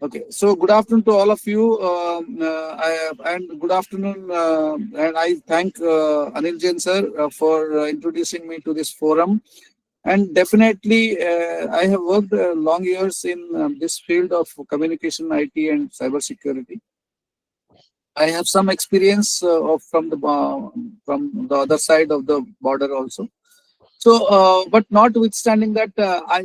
Okay, so good afternoon to all of you, and good afternoon, and I thank Anil Jain sir for introducing me to this forum. And definitely, I have worked long years in this field of communication, IT, and cybersecurity. I have some experience from the other side of the border also. So, but notwithstanding that,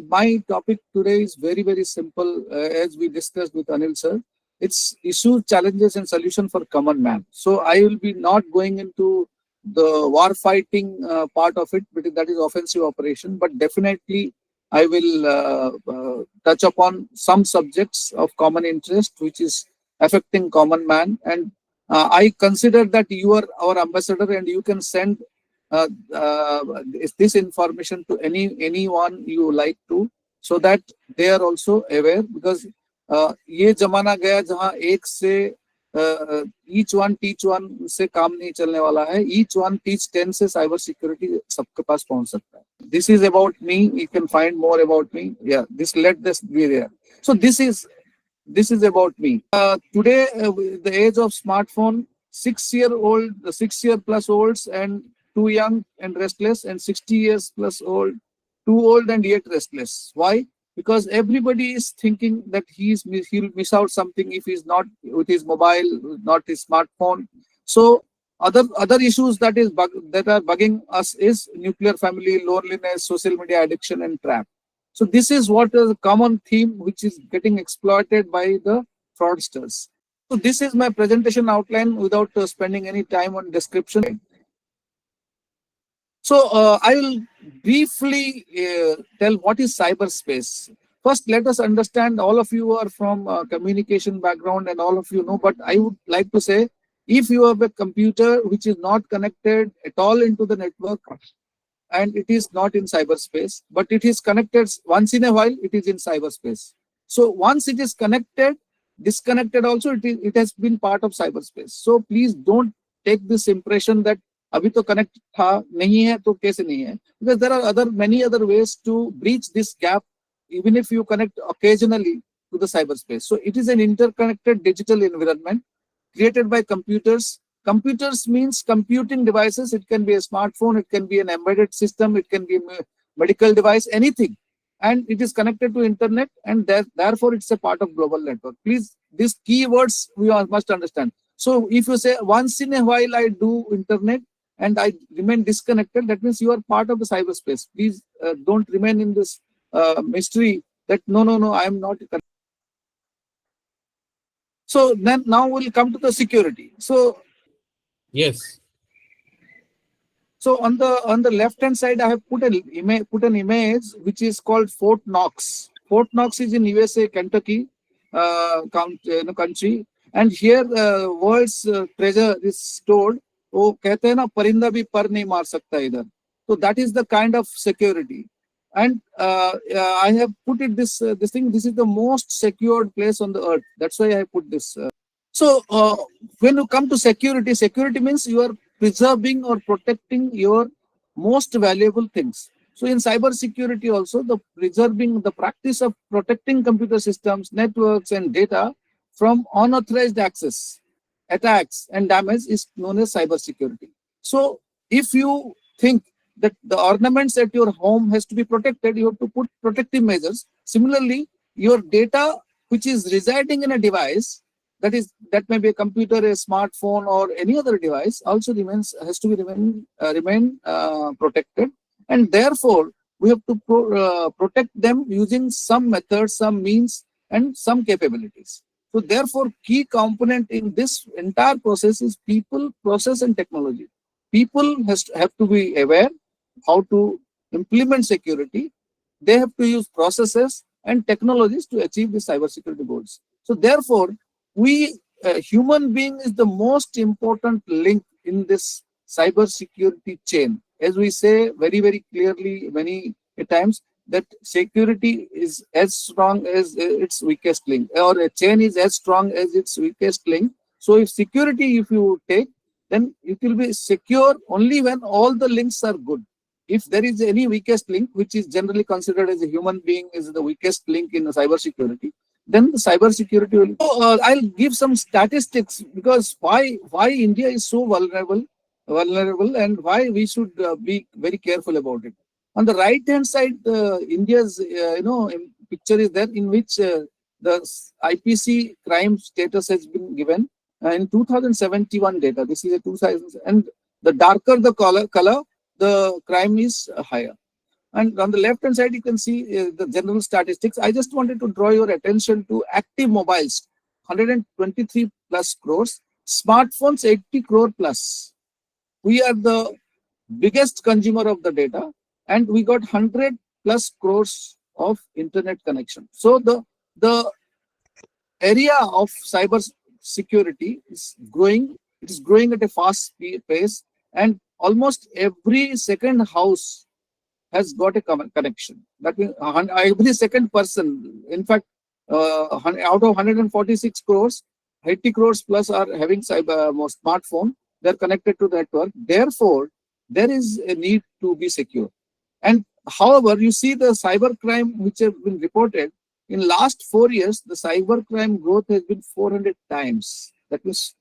my topic today is very, very simple, as we discussed with Anil sir. It's issues, challenges, and solution for common man. So, I will be not going into the war fighting part of it, because that is offensive operation. But definitely, I will touch upon some subjects of common interest, which is affecting common man. And I consider that you are our ambassador, and you can send uh, is this information to anyone you like to, so that they are also aware, because ये जमाना गया जहां एक से each one teach one से काम नहीं चलने वाला है. ईच वन टीच 10 से साइबर सिक्योरिटी सबके पास पहुंच सकता है. This is about me. You can find more about me. Yeah, this let this be there. So this is about me. Today, with the age of smartphone, 6 year plus olds and too young and restless, and 60 years plus old, too old and yet restless. Why? Because everybody is thinking that he'll miss out something if he's not with his mobile, not his smartphone. So other issues that are bugging us is nuclear family, loneliness, social media addiction, and trap. So this is what is a common theme which is getting exploited by the fraudsters. So this is my presentation outline without spending any time on description. So I will briefly tell what is cyberspace. First, let us understand, all of you are from communication background and all of you know, but I would like to say, if you have a computer which is not connected at all into the network, and it is not in cyberspace, but it is connected once in a while, it is in cyberspace. So once it is connected, disconnected also, it has been part of cyberspace. So please don't take this impression that अभी तो connect था नहीं है तो कैसे नहीं है, because there are many other ways to breach this gap, even if you connect occasionally to the cyberspace. So it is an interconnected digital environment created by computers. Computers means computing devices. It can be a smartphone, it can be an embedded system, it can be a medical device, anything. And it is connected to internet, and therefore it's a part of global network. Please, these keywords we must understand. So if you say once in a while I do internet and I remain disconnected, that means you are part of the cyberspace. Please don't remain in this mystery that no, I am not. So then now we'll come to the security. So Yes. So on the left hand side, I have put an image which is called Fort Knox. Fort Knox is in USA, Kentucky, country, and here world's treasure is stored. वो कहते हैं ना, परिंदा भी पर नहीं मार सकता इधर. So that is the kind of security. And I have put it this thing. This is the most secured place on the earth. That's why I put this. So when you come to security, security means you are preserving or protecting your most valuable things. So in cyber security also, the practice of protecting computer systems, networks, and data from unauthorized access, attacks, and damage is known as cyber security. So if you think that the ornaments at your home has to be protected, you have to put protective measures. Similarly, your data which is residing in a device, that may be a computer, a smartphone, or any other device, also has to be remain protected, and therefore we have to protect them using some methods, some means, and some capabilities. So therefore, key component in this entire process is people, process, and technology. People have to be aware how to implement security. They have to use processes and technologies to achieve the cybersecurity goals. So therefore, human being is the most important link in this cyber security chain. As we say very, very clearly many times, that security is as strong as its weakest link, or a chain is as strong as its weakest link. So if you take, then it will be secure only when all the links are good. If there is any weakest link, which is generally considered as a human being is the weakest link in cyber security, then the cyber security will. So, I'll give some statistics, because why India is so vulnerable, and why we should be very careful about it. On the right hand side, India's picture is there, in which the IPC crime status has been given in 2071 data. This is a 2000, and the darker the color, the crime is higher. And on the left hand side, you can see the general statistics. I just wanted to draw your attention to active mobiles, 123 plus crores, smartphones 80 crore plus. We are the biggest consumer of the data, and we got 100 plus crores of internet connection. So the area of cyber security is growing. It is growing at a fast pace, and almost every second house has got a connection. That means every second person, in fact, out of 146 crores, 80 crores plus are having smartphone. They're connected to the network. Therefore, there is a need to be secure. And however, you see the cyber crime which have been reported in last 4 years, the cyber crime growth has been 400 times. That means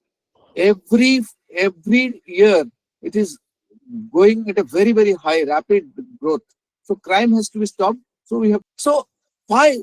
every year it is going at a very high rapid growth. So crime has to be stopped. So we have. So why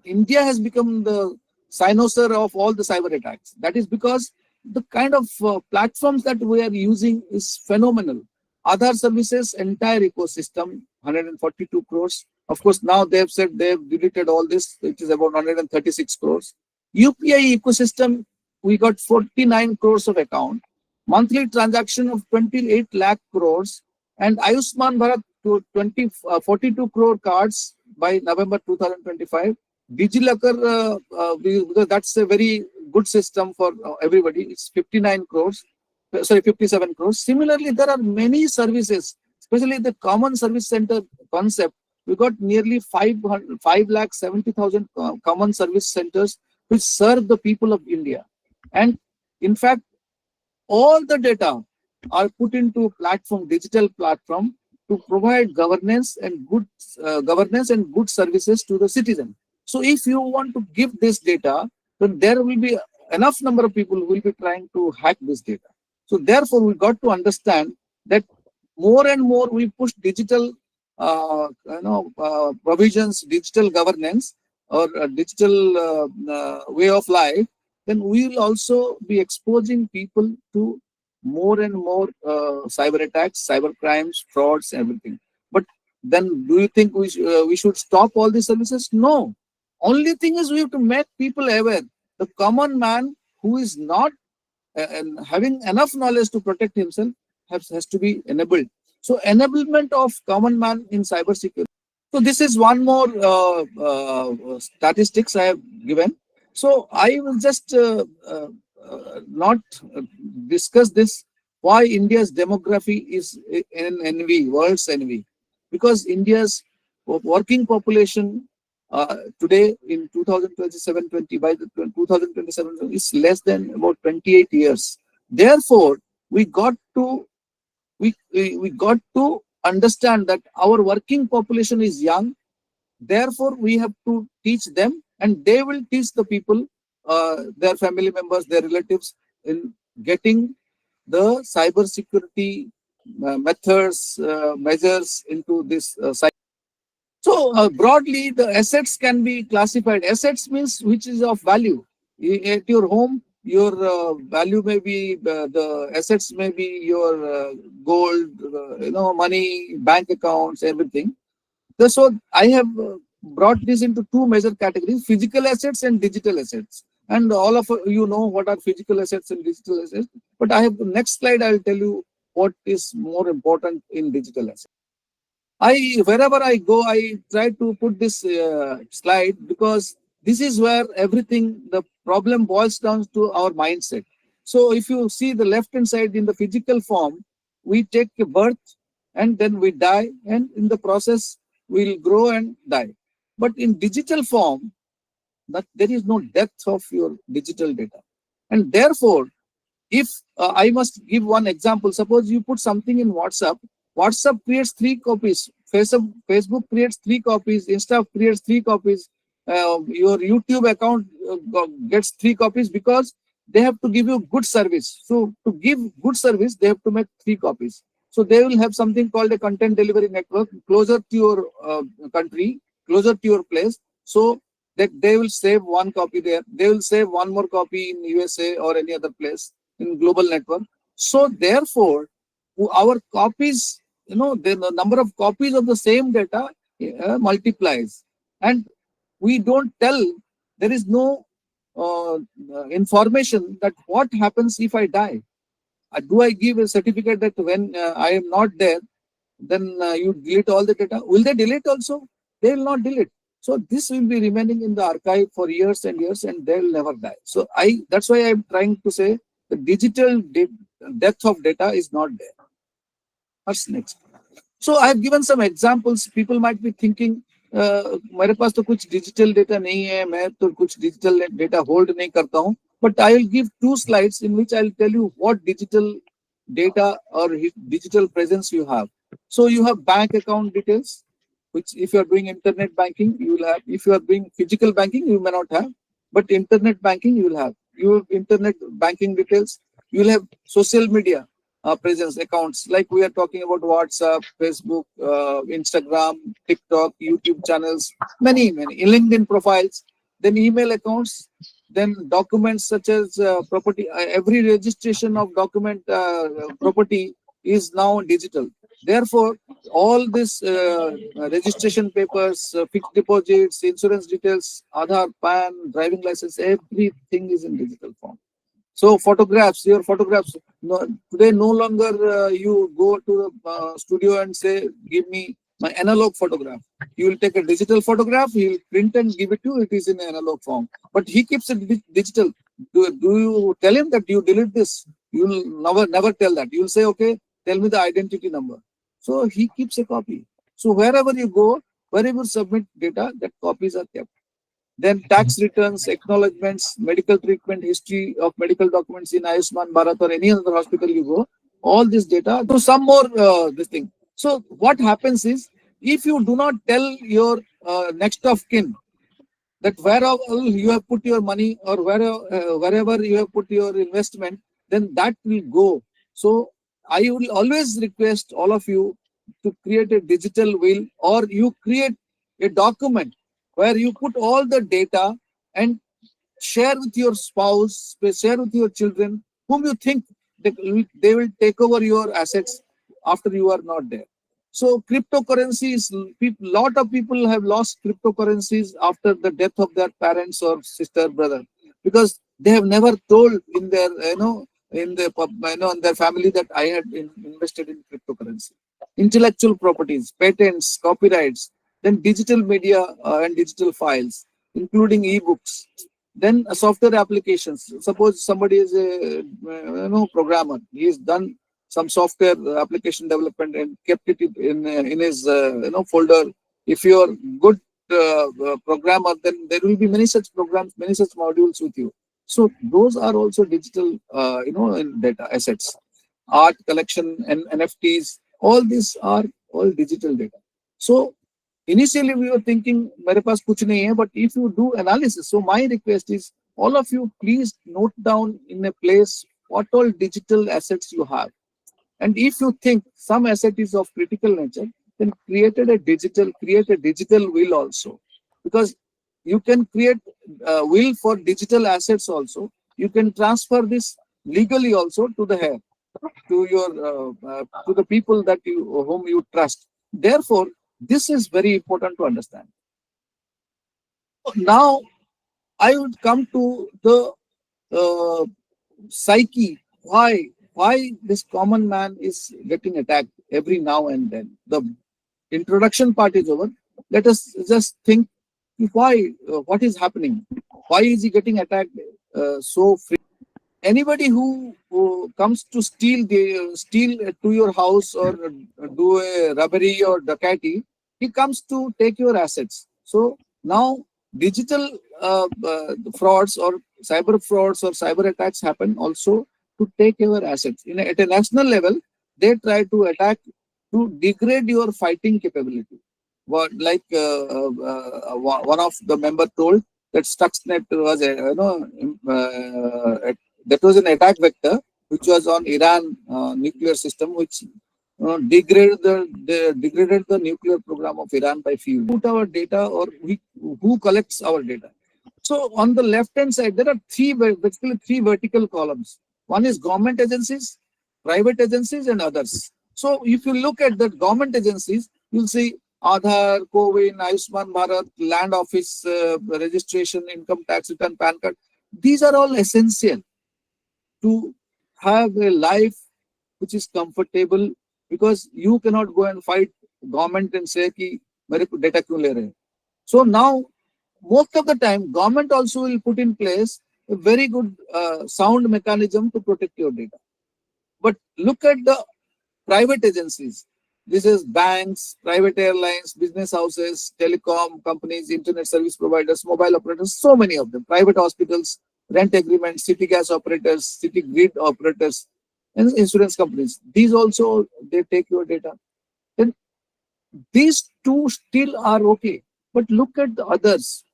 India has become the cynosure of all the cyber attacks? That is because the kind of platforms that we are using is phenomenal. Aadhaar services entire ecosystem, 142 crores. Of course, now they've said they've deleted all this. It is about 136 crores. UPI ecosystem, we got 49 crores of account. Monthly transaction of 28 lakh crores, and Ayushman Bharat to 42 crore cards by November 2025. DigiLocker, because that's a very good system for everybody, it's 59 crores, sorry, 57 crores. Similarly, there are many services, especially the common service center concept. We got nearly 5,70,000 common service centers which serve the people of India. And in fact, all the data are put into digital platform to provide governance and good services to the citizen. So if you want to give this data, then there will be enough number of people who will be trying to hack this data. So therefore, we got to understand that more and more we push digital provisions, digital governance, or digital way of life, then we will also be exposing people to more and more cyber attacks, cyber crimes, frauds, everything. But then do you think we should stop all these services? No. Only thing is we have to make people aware. The common man who is not having enough knowledge to protect himself has to be enabled. So enablement of common man in cyber security. So this is one more statistics I have given. So I will just not discuss this, why India's demography is in envy, world's envy. Because India's working population today in 2027-20 by the 2027 is less than about 28 years. Therefore, we got to understand that our working population is young. Therefore, we have to teach them, and they will teach the people, their family members, their relatives, in getting the cyber security methods, measures into this cyber. So broadly, the assets can be classified. Assets means which is of value. At your home, your value may be, the assets may be your gold, money, bank accounts, everything. So I have brought this into two major categories: physical assets and digital assets. And all of you know what are physical assets and digital assets. But I have the next slide. I will tell you what is more important in digital assets. Wherever I go, I try to put this slide, because this is where everything, the problem boils down to our mindset. So if you see the left hand side, in the physical form, we take a birth and then we die, and in the process we'll grow and die. But in digital form, that there is no depth of your digital data. And therefore, if I must give one example, suppose you put something in WhatsApp. WhatsApp creates 3 copies, Facebook creates 3 copies, Insta creates 3 copies, your YouTube account gets 3 copies because they have to give you good service. So to give good service, they have to make 3 copies. So they will have something called a content delivery network closer to your country, closer to your place. So that they will save 1 copy there. They will save 1 more copy in USA or any other place in global network. So therefore, our copies, the number of copies of the same data multiplies. And we don't tell, there is no information that what happens if I die. Do I give a certificate that when I am not there, then you delete all the data? Will they delete also? They will not delete. So this will be remaining in the archive for years and years, and they will never die. So that's why I'm trying to say the digital depth of data is not there. What's next? So I've given some examples. People might be thinking, मेरे पास तो कुछ digital data नहीं है, मैं तो कुछ digital data hold नहीं करता हूँ. But I will give 2 slides in which I'll tell you what digital data or digital presence you have. So you have bank account details, which if you are doing internet banking, you will have. If you are doing physical banking, you may not have. But internet banking, you will have. You have internet banking details. You will have social media presence accounts, like we are talking about WhatsApp, Facebook, Instagram, TikTok, YouTube channels, many LinkedIn profiles, then email accounts, then documents such as property. Every registration of document property is now digital. Therefore, all this registration papers, fixed deposits, insurance details, Aadhaar, PAN, driving license, everything is in digital form. So photographs, your photographs, today no longer you go to the studio and say, give me my analog photograph. You will take a digital photograph, he will print and give it to you, it is in analog form. But he keeps it digital. Do you tell him that you delete this? You will never tell that. You will say, okay, tell me the identity number. So he keeps a copy. So wherever you go, wherever you submit data, that copies are kept. Then tax returns, acknowledgements, medical treatment, history of medical documents in Ayushman Bharat or any other hospital you go, all this data. So some more this thing. So what happens is, if you do not tell your next of kin that wherever you have put your money or wherever you have put your investment, then that will go. So I will always request all of you to create a digital will, or you create a document where you put all the data and share with your spouse, share with your children, whom you think they will take over your assets after you are not there. So cryptocurrencies, lot of people have lost cryptocurrencies after the death of their parents or sister, brother, because they have never told in their, in their family that I had invested in cryptocurrency. Intellectual properties, patents, copyrights, then digital media and digital files, including ebooks, then software applications. Suppose somebody is a programmer, he has done some software application development and kept it in his folder. If you are good programmer, then there will be many such programs, many such modules with you. So those are also digital, in data assets. Art collection and NFTs, all these are all digital data. So initially we were thinking, mere paas kuch nahi hai, but if you do analysis, so my request is, all of you please note down in a place what all digital assets you have. And if you think some asset is of critical nature, then create a digital will also. Because you can create a will for digital assets also. You can transfer this legally also to the heir, to your to the people that whom you trust. Therefore, this is very important to understand. Now, I would come to the psyche. Why this common man is getting attacked every now and then? The introduction part is over. Let us just think why, what is happening? Why is he getting attacked so free? Anybody who comes to steal to your house or do a robbery or dacoity, he comes to take your assets. So now digital frauds or cyber attacks happen also to take your assets. At a national level, they try to attack to degrade your fighting capability. what like one of the member told that Stuxnet was a, that was an attack vector which was on Iran nuclear system, which degraded the nuclear program of Iran by few. Put our data, or who collects our data? So on the left hand side, there are basically three vertical columns. One is government agencies, private agencies, and others. So if you look at the government agencies, you'll see Aadhaar, CoWIN, Ayushman Bharat, Land Office registration, income tax return, PAN card. These are all essential to have a life which is comfortable, because you cannot go and fight government and say कि मेरे को data क्यों ले रहे हैं. So now most of the time government also will put in place a very good sound mechanism to protect your data. But look at the private agencies. This is banks, private airlines, business houses, telecom companies, internet service providers, mobile operators, so many of them, private hospitals, rent agreements, city gas operators, city grid operators, and insurance companies. These also, they take your data. Then these two still are okay. But look at the others.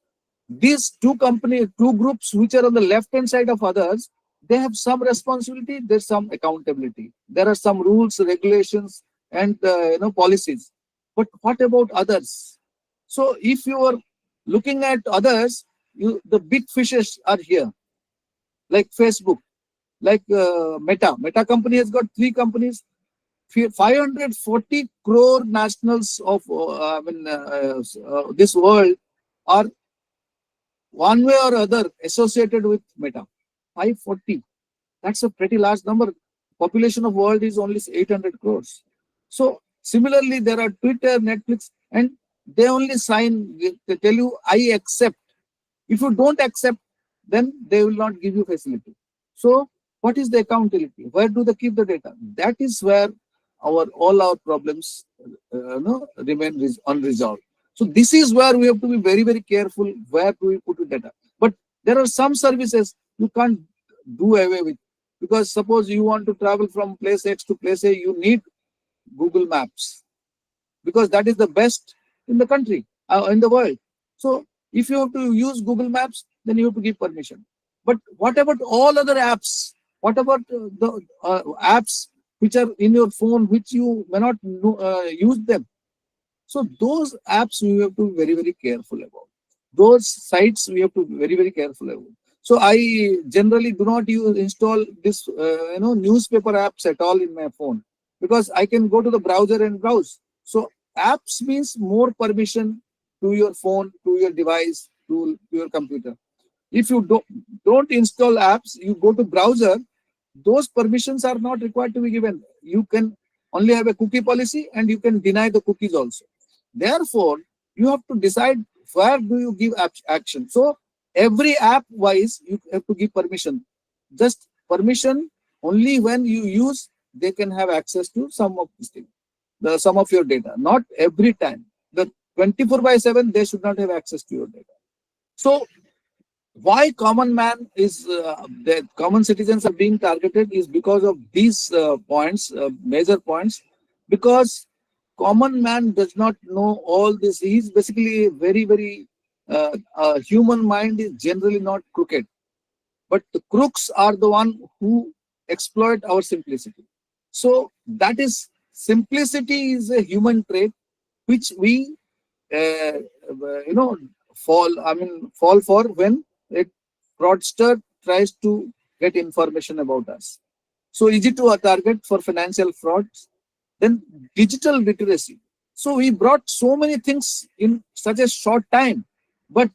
These two groups which are on the left hand side of others, they have some responsibility, there's some accountability. There are some rules, regulations, and policies. But what about others? So if you are looking at others, the big fishes are here, like Facebook, like Meta. Meta company has got three companies. 540 crore nationals of this world are one way or other associated with Meta. 540. That's a pretty large number. Population of world is only 800 crores. So similarly, there are Twitter, Netflix, and they only sign, they tell you, I accept. If you don't accept, then they will not give you facility. So what is the accountability? Where do they keep the data? That is where all our problems remain unresolved. So this is where we have to be very, very careful where do we put the data. But there are some services you can't do away with, because suppose you want to travel from place X to place A, you need Google Maps, because that is the best in the country, in the world. So if you have to use Google Maps, then you have to give permission. But what about all other apps? What about the apps which are in your phone, which you may not use them? So those apps we have to be very, very careful about. Those sites we have to be very, very careful about. So I generally do not install this newspaper apps at all in my phone, because I can go to the browser and browse. So apps means more permission to your phone, to your device, to your computer. If you don't install apps, you go to browser, those permissions are not required to be given. You can only have a cookie policy, and you can deny the cookies also. Therefore, you have to decide where do you give action. So every app wise, you have to give permission. Just permission only when you use, they can have access to some of this thing, some of your data. Not every time. The 24/7, they should not have access to your data. So why common man is the common citizens are being targeted is because of these points, major points. Because common man does not know all this. He is basically very, very human mind is generally not crooked, but the crooks are the one who exploit our simplicity. So that is, simplicity is a human trait which we fall for when a fraudster tries to get information about us. So easy to target for financial frauds. Then digital literacy. So we brought so many things in such a short time, but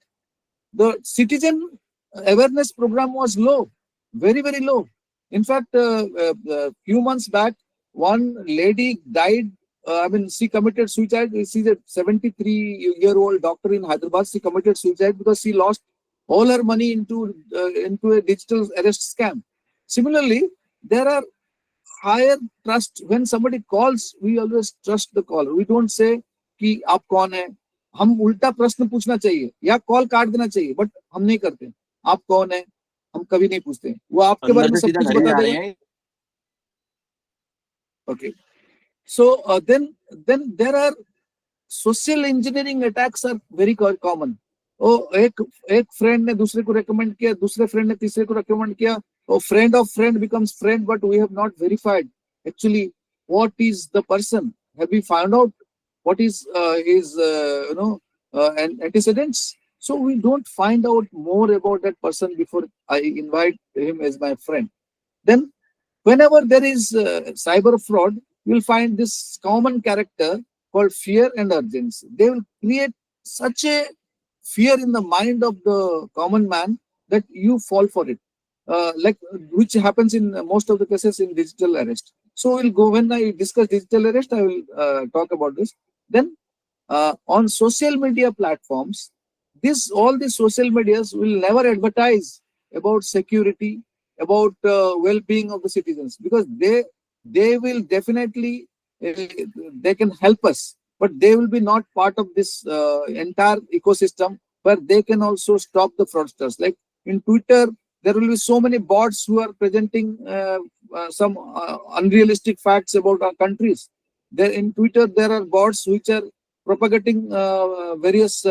the citizen awareness program was low, very, very low. In fact, a few months back, one lady died. She committed suicide. She's a 73-year-old doctor in Hyderabad. She committed suicide because she lost all her money into a digital arrest scam. Similarly, there are higher trust. When somebody calls, we always trust the caller. We don't say कि आप कौन है. हम उल्टा प्रश्न पूछना चाहिए या कॉल काट देना चाहिए, बट हम नहीं करते. आप कौन है हम कभी नहीं पूछते. वो आपके बारे में सब कुछ बता देगा. Okay. So then there are social engineering attacks are very common. Oh, एक friend ने दूसरे को recommend किया, दूसरे friend ने तीसरे को recommend किया. Oh, friend of friend becomes friend, but we have not verified actually what is the person. Have we found out what is his antecedents? So we don't find out more about that person before I invite him as my friend. Then whenever there is cyber fraud, you will find this common character called fear and urgency. They will create such a fear in the mind of the common man that you fall for it, like which happens in most of the cases in digital arrest. So we'll go, when I discuss digital arrest, I will talk about this. Then on social media platforms, all the social medias will never advertise about security, about well-being of the citizens, because they will definitely they can help us, but they will be not part of this entire ecosystem where they can also stop the fraudsters. Like in Twitter, there will be so many bots who are presenting some unrealistic facts about our countries. There in Twitter, there are bots which are propagating various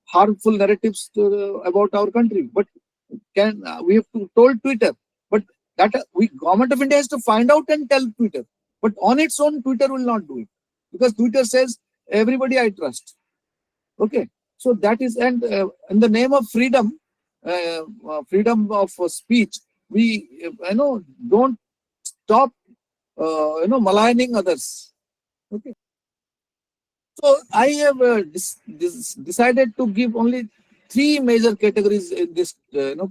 harmful narratives about our country. But we have to told Twitter, but that we government of India has to find out and tell Twitter. But on its own, Twitter will not do it, because Twitter says everybody I trust. Okay, so that is, and in the name of freedom, freedom of speech, we don't stop maligning others. Okay. So I have decided to give only three major categories in this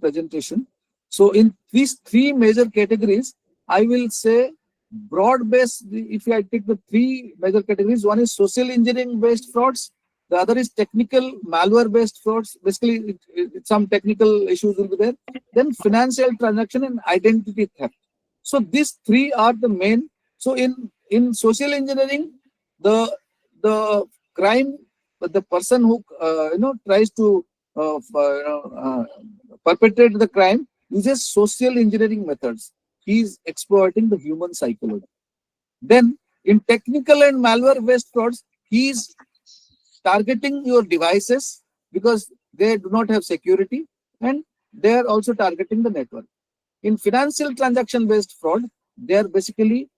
presentation. So in these three major categories, I will say broad-based. If I take the three major categories, one is social engineering-based frauds, the other is technical malware-based frauds. Basically, some technical issues will be there. Then financial transaction and identity theft. So these three are the main. So in social engineering, the crime, the person who tries to perpetrate the crime uses social engineering methods. He is exploiting the human psychology. Then in technical and malware based frauds, he is targeting your devices because they do not have security, and they are also targeting the network. In financial transaction based fraud, they are basically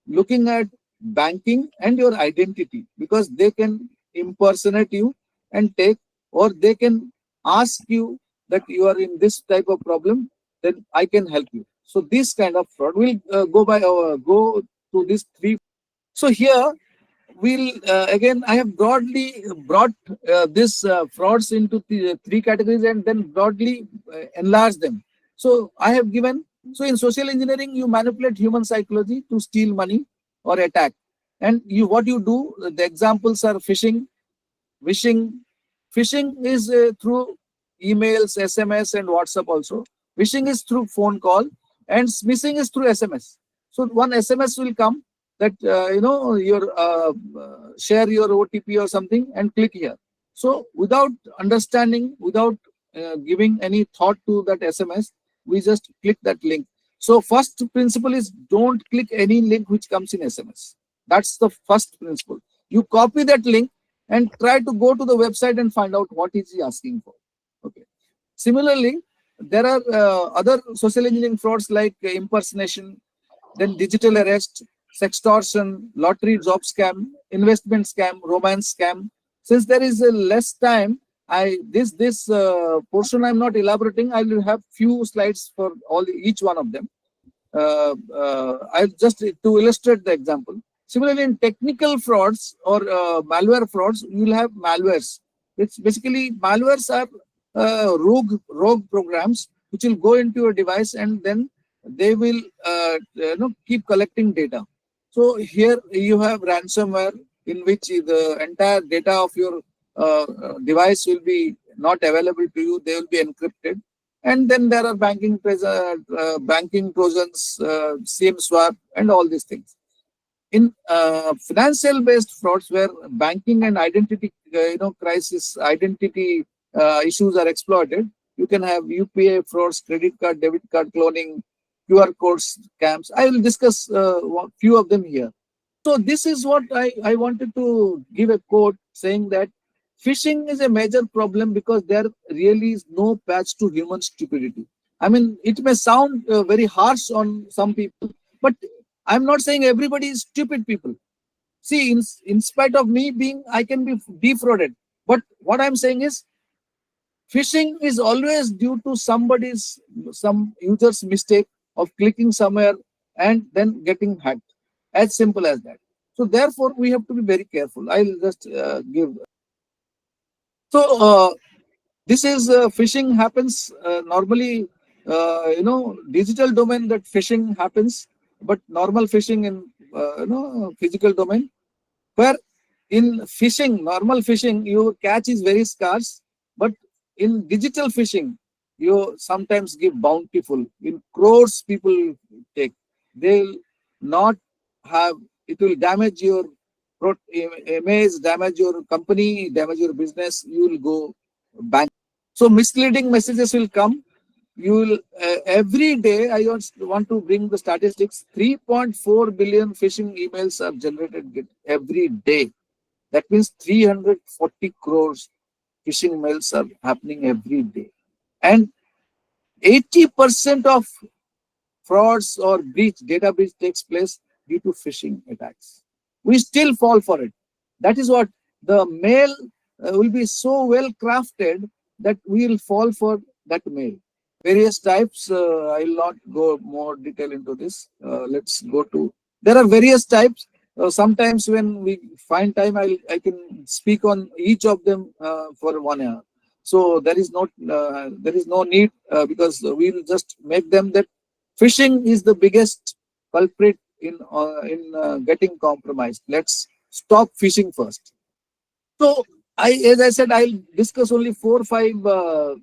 looking at banking and your identity, because they can impersonate you and take, or they can ask you that you are in this type of problem, then I can help you. So this kind of fraud will go to these three. So here we'll again, I have broadly brought this frauds into the three categories and then broadly enlarged them. So I have given, so in social engineering, you manipulate human psychology to steal money or attack. And what you do, the examples are phishing, wishing. Phishing is through emails, SMS, and WhatsApp also. Wishing is through phone call, and smishing is through SMS. So one SMS will come that share your OTP or something and click here. So without understanding, without giving any thought to that SMS, we just click that link. So first principle is don't click any link which comes in SMS. That's the first principle. You copy that link and try to go to the website and find out what is he asking for. Okay. Similarly, there are other social engineering frauds like impersonation, then digital arrest, sextortion, lottery job scam, investment scam, romance scam. Since there is less time, this portion I'm not elaborating. I will have few slides for each one of them. I just to illustrate the example. Similarly, in technical frauds or malware frauds, you will have malwares. It's basically malwares are rogue programs which will go into your device and then they will keep collecting data. So here you have ransomware in which the entire data of your device will be not available to you. They will be encrypted. And then there are banking trojans, SIM swap, and all these things. In financial-based frauds, where banking and identity, crisis, identity issues are exploited, you can have UPI frauds, credit card, debit card cloning, QR codes scams. I will discuss a few of them here. So this is what I wanted to give a quote saying that phishing is a major problem because there really is no patch to human stupidity. I mean, it may sound very harsh on some people, but I'm not saying everybody is stupid people. See, in spite of me being, I can be defrauded. But what I'm saying is, phishing is always due to some user's mistake of clicking somewhere and then getting hacked. As simple as that. So therefore, we have to be very careful. I'll just give. So this is phishing happens normally. Digital domain that phishing happens, but normal phishing in physical domain. Where in phishing, normal phishing, your catch is very scarce, but in digital phishing, you sometimes give bountiful. In crores people take. They'll not have, it will damage your image, damage your company, damage your business. You will go bank. So misleading messages will come. You will every day. I want to bring the statistics. 3.4 billion phishing emails are generated every day. That means 340 crores phishing mails are happening every day. And 80% of frauds or data breach takes place due to phishing attacks. We still fall for it. That is what the mail will be so well crafted that we will fall for that mail. Various types, I will not go more detail into this. Let's go to, there are various types. Sometimes when we find time, I can speak on each of them for 1 hour. So there is no need because we will just make them that phishing is the biggest culprit in getting compromised. Let's stop phishing first. So as I said, I'll discuss only 4 or 5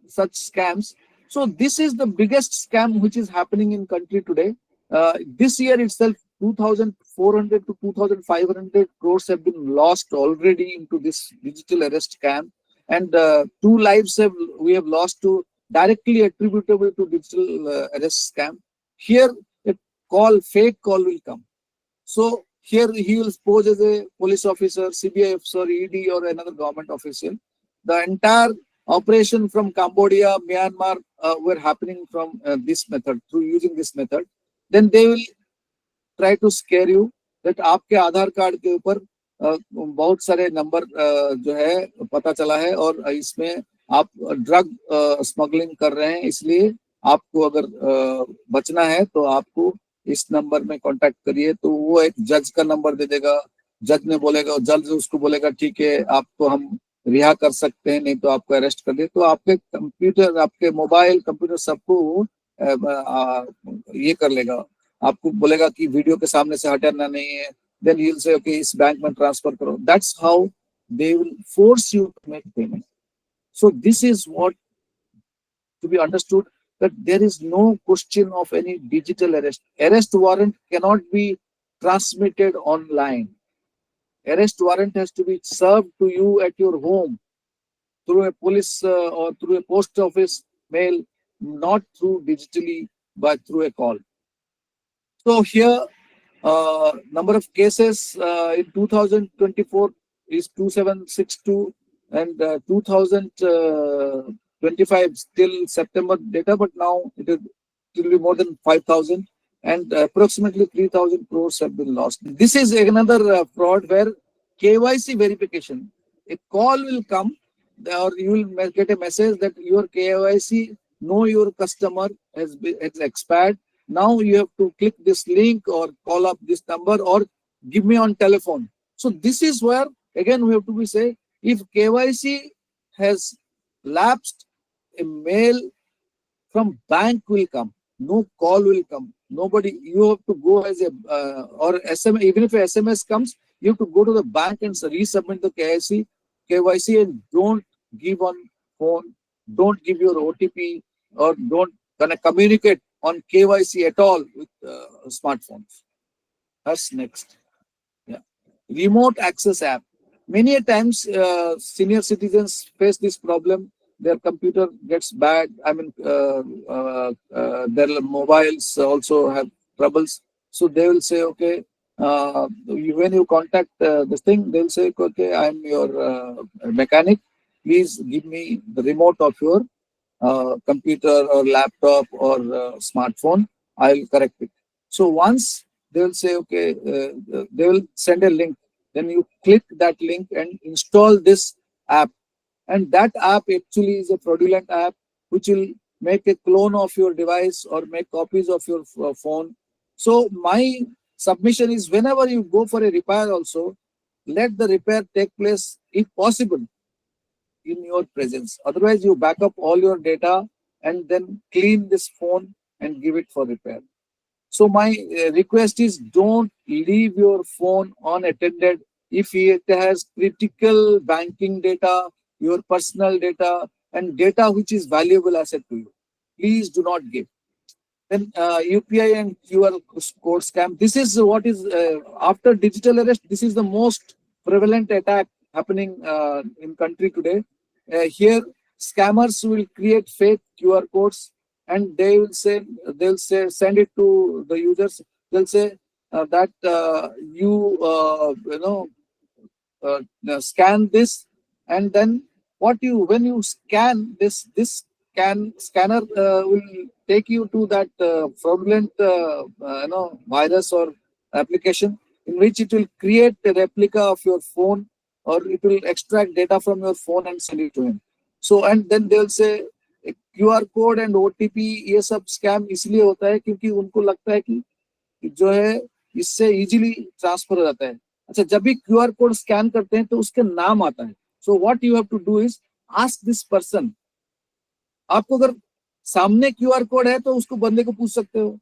such scams. So this is the biggest scam which is happening in country today. This year itself, 2,400 to 2,500 crores have been lost already into this digital arrest scam, and 2 lives we have lost to directly attributable to digital arrest scam. Here, a fake call will come. So here he will pose as a police officer, CBI officer, ED, or another government official. The entire operation from Cambodia, Myanmar were happening from this method, through using this method. Then they will try to scare you that आपके आधार card के ऊपर बहुत सारे number जो है पता चला है और इसमें आप ड्रग स्मगलिंग कर रहे हैं, इसलिए आपको अगर बचना है तो आपको इस नंबर में कांटेक्ट करिए. तो वो एक जज का नंबर दे देगा. जज ने बोलेगा, जज उसको बोलेगा ठीक है आपको हम रिहा कर सकते हैं, नहीं तो आपको अरेस्ट कर दे. तो आपके कंप्यूटर, आपके मोबाइल कंप्यूटर सबको ये कर लेगा, आपको बोलेगा कि वीडियो के सामने से हटना नहीं है. Then you will say okay इस बैंक में ट्रांसफर करो. That's how they will force you to make payment. So this is what to be understood, that there is no question of any digital arrest. Arrest warrant cannot be transmitted online. Arrest warrant has to be served to you at your home through a police or through a post office mail, not through digitally, but through a call. So here, number of cases in 2024 is 2762, and 2025 still September data, but now it will be more than 5,000, and approximately 3,000 crores have been lost. This is another fraud where KYC verification. A call will come, or you will get a message that your KYC, know your customer has expired. Now you have to click this link or call up this number or give me on telephone. So this is where again we have to be say, if KYC has lapsed, a mail from bank will come, no call will come. Nobody, you have to go as a or SMS. Even if a SMS comes, you have to go to the bank and resubmit the KYC, and don't give on phone, don't give your OTP, or don't communicate on KYC at all with smartphones. That's next. Yeah, remote access app. Many times senior citizens face this problem. Their computer gets bad. I mean, their mobiles also have troubles. So they will say, okay, when you contact this thing, they'll say, okay, I'm your mechanic. Please give me the remote of your computer or laptop or smartphone. I'll correct it. So once they will say, okay, they will send a link. Then you click that link and install this app. And that app actually is a fraudulent app which will make a clone of your device or make copies of your phone. So my submission is, whenever you go for a repair also, let the repair take place if possible in your presence. Otherwise, you back up all your data and then clean this phone and give it for repair. So my request is, don't leave your phone unattended if it has critical banking data, your personal data, and data which is valuable asset to you. Please do not give. Then UPI and QR code scam. This is what is after digital arrest. This is the most prevalent attack happening in country today. Here, scammers will create fake QR codes and they'll say send it to the users. They'll say that scan this, and then when you scan this scanner will take you to that fraudulent virus or application, in which it will create a replica of your phone, or it will extract data from your phone and send it to him. So and then they will say QR code and OTP, ये सब scam इसलिए होता है क्योंकि उनको लगता है कि जो है इससे इजीली ट्रांसफर हो जाता है. अच्छा, जब भी क्यूआर कोड स्कैन करते हैं तो उसके नाम आता है. So what you have to do is ask this person. आपको अगर सामने क्यूआर कोड है तो उसको बंदे को पूछ सकते हो.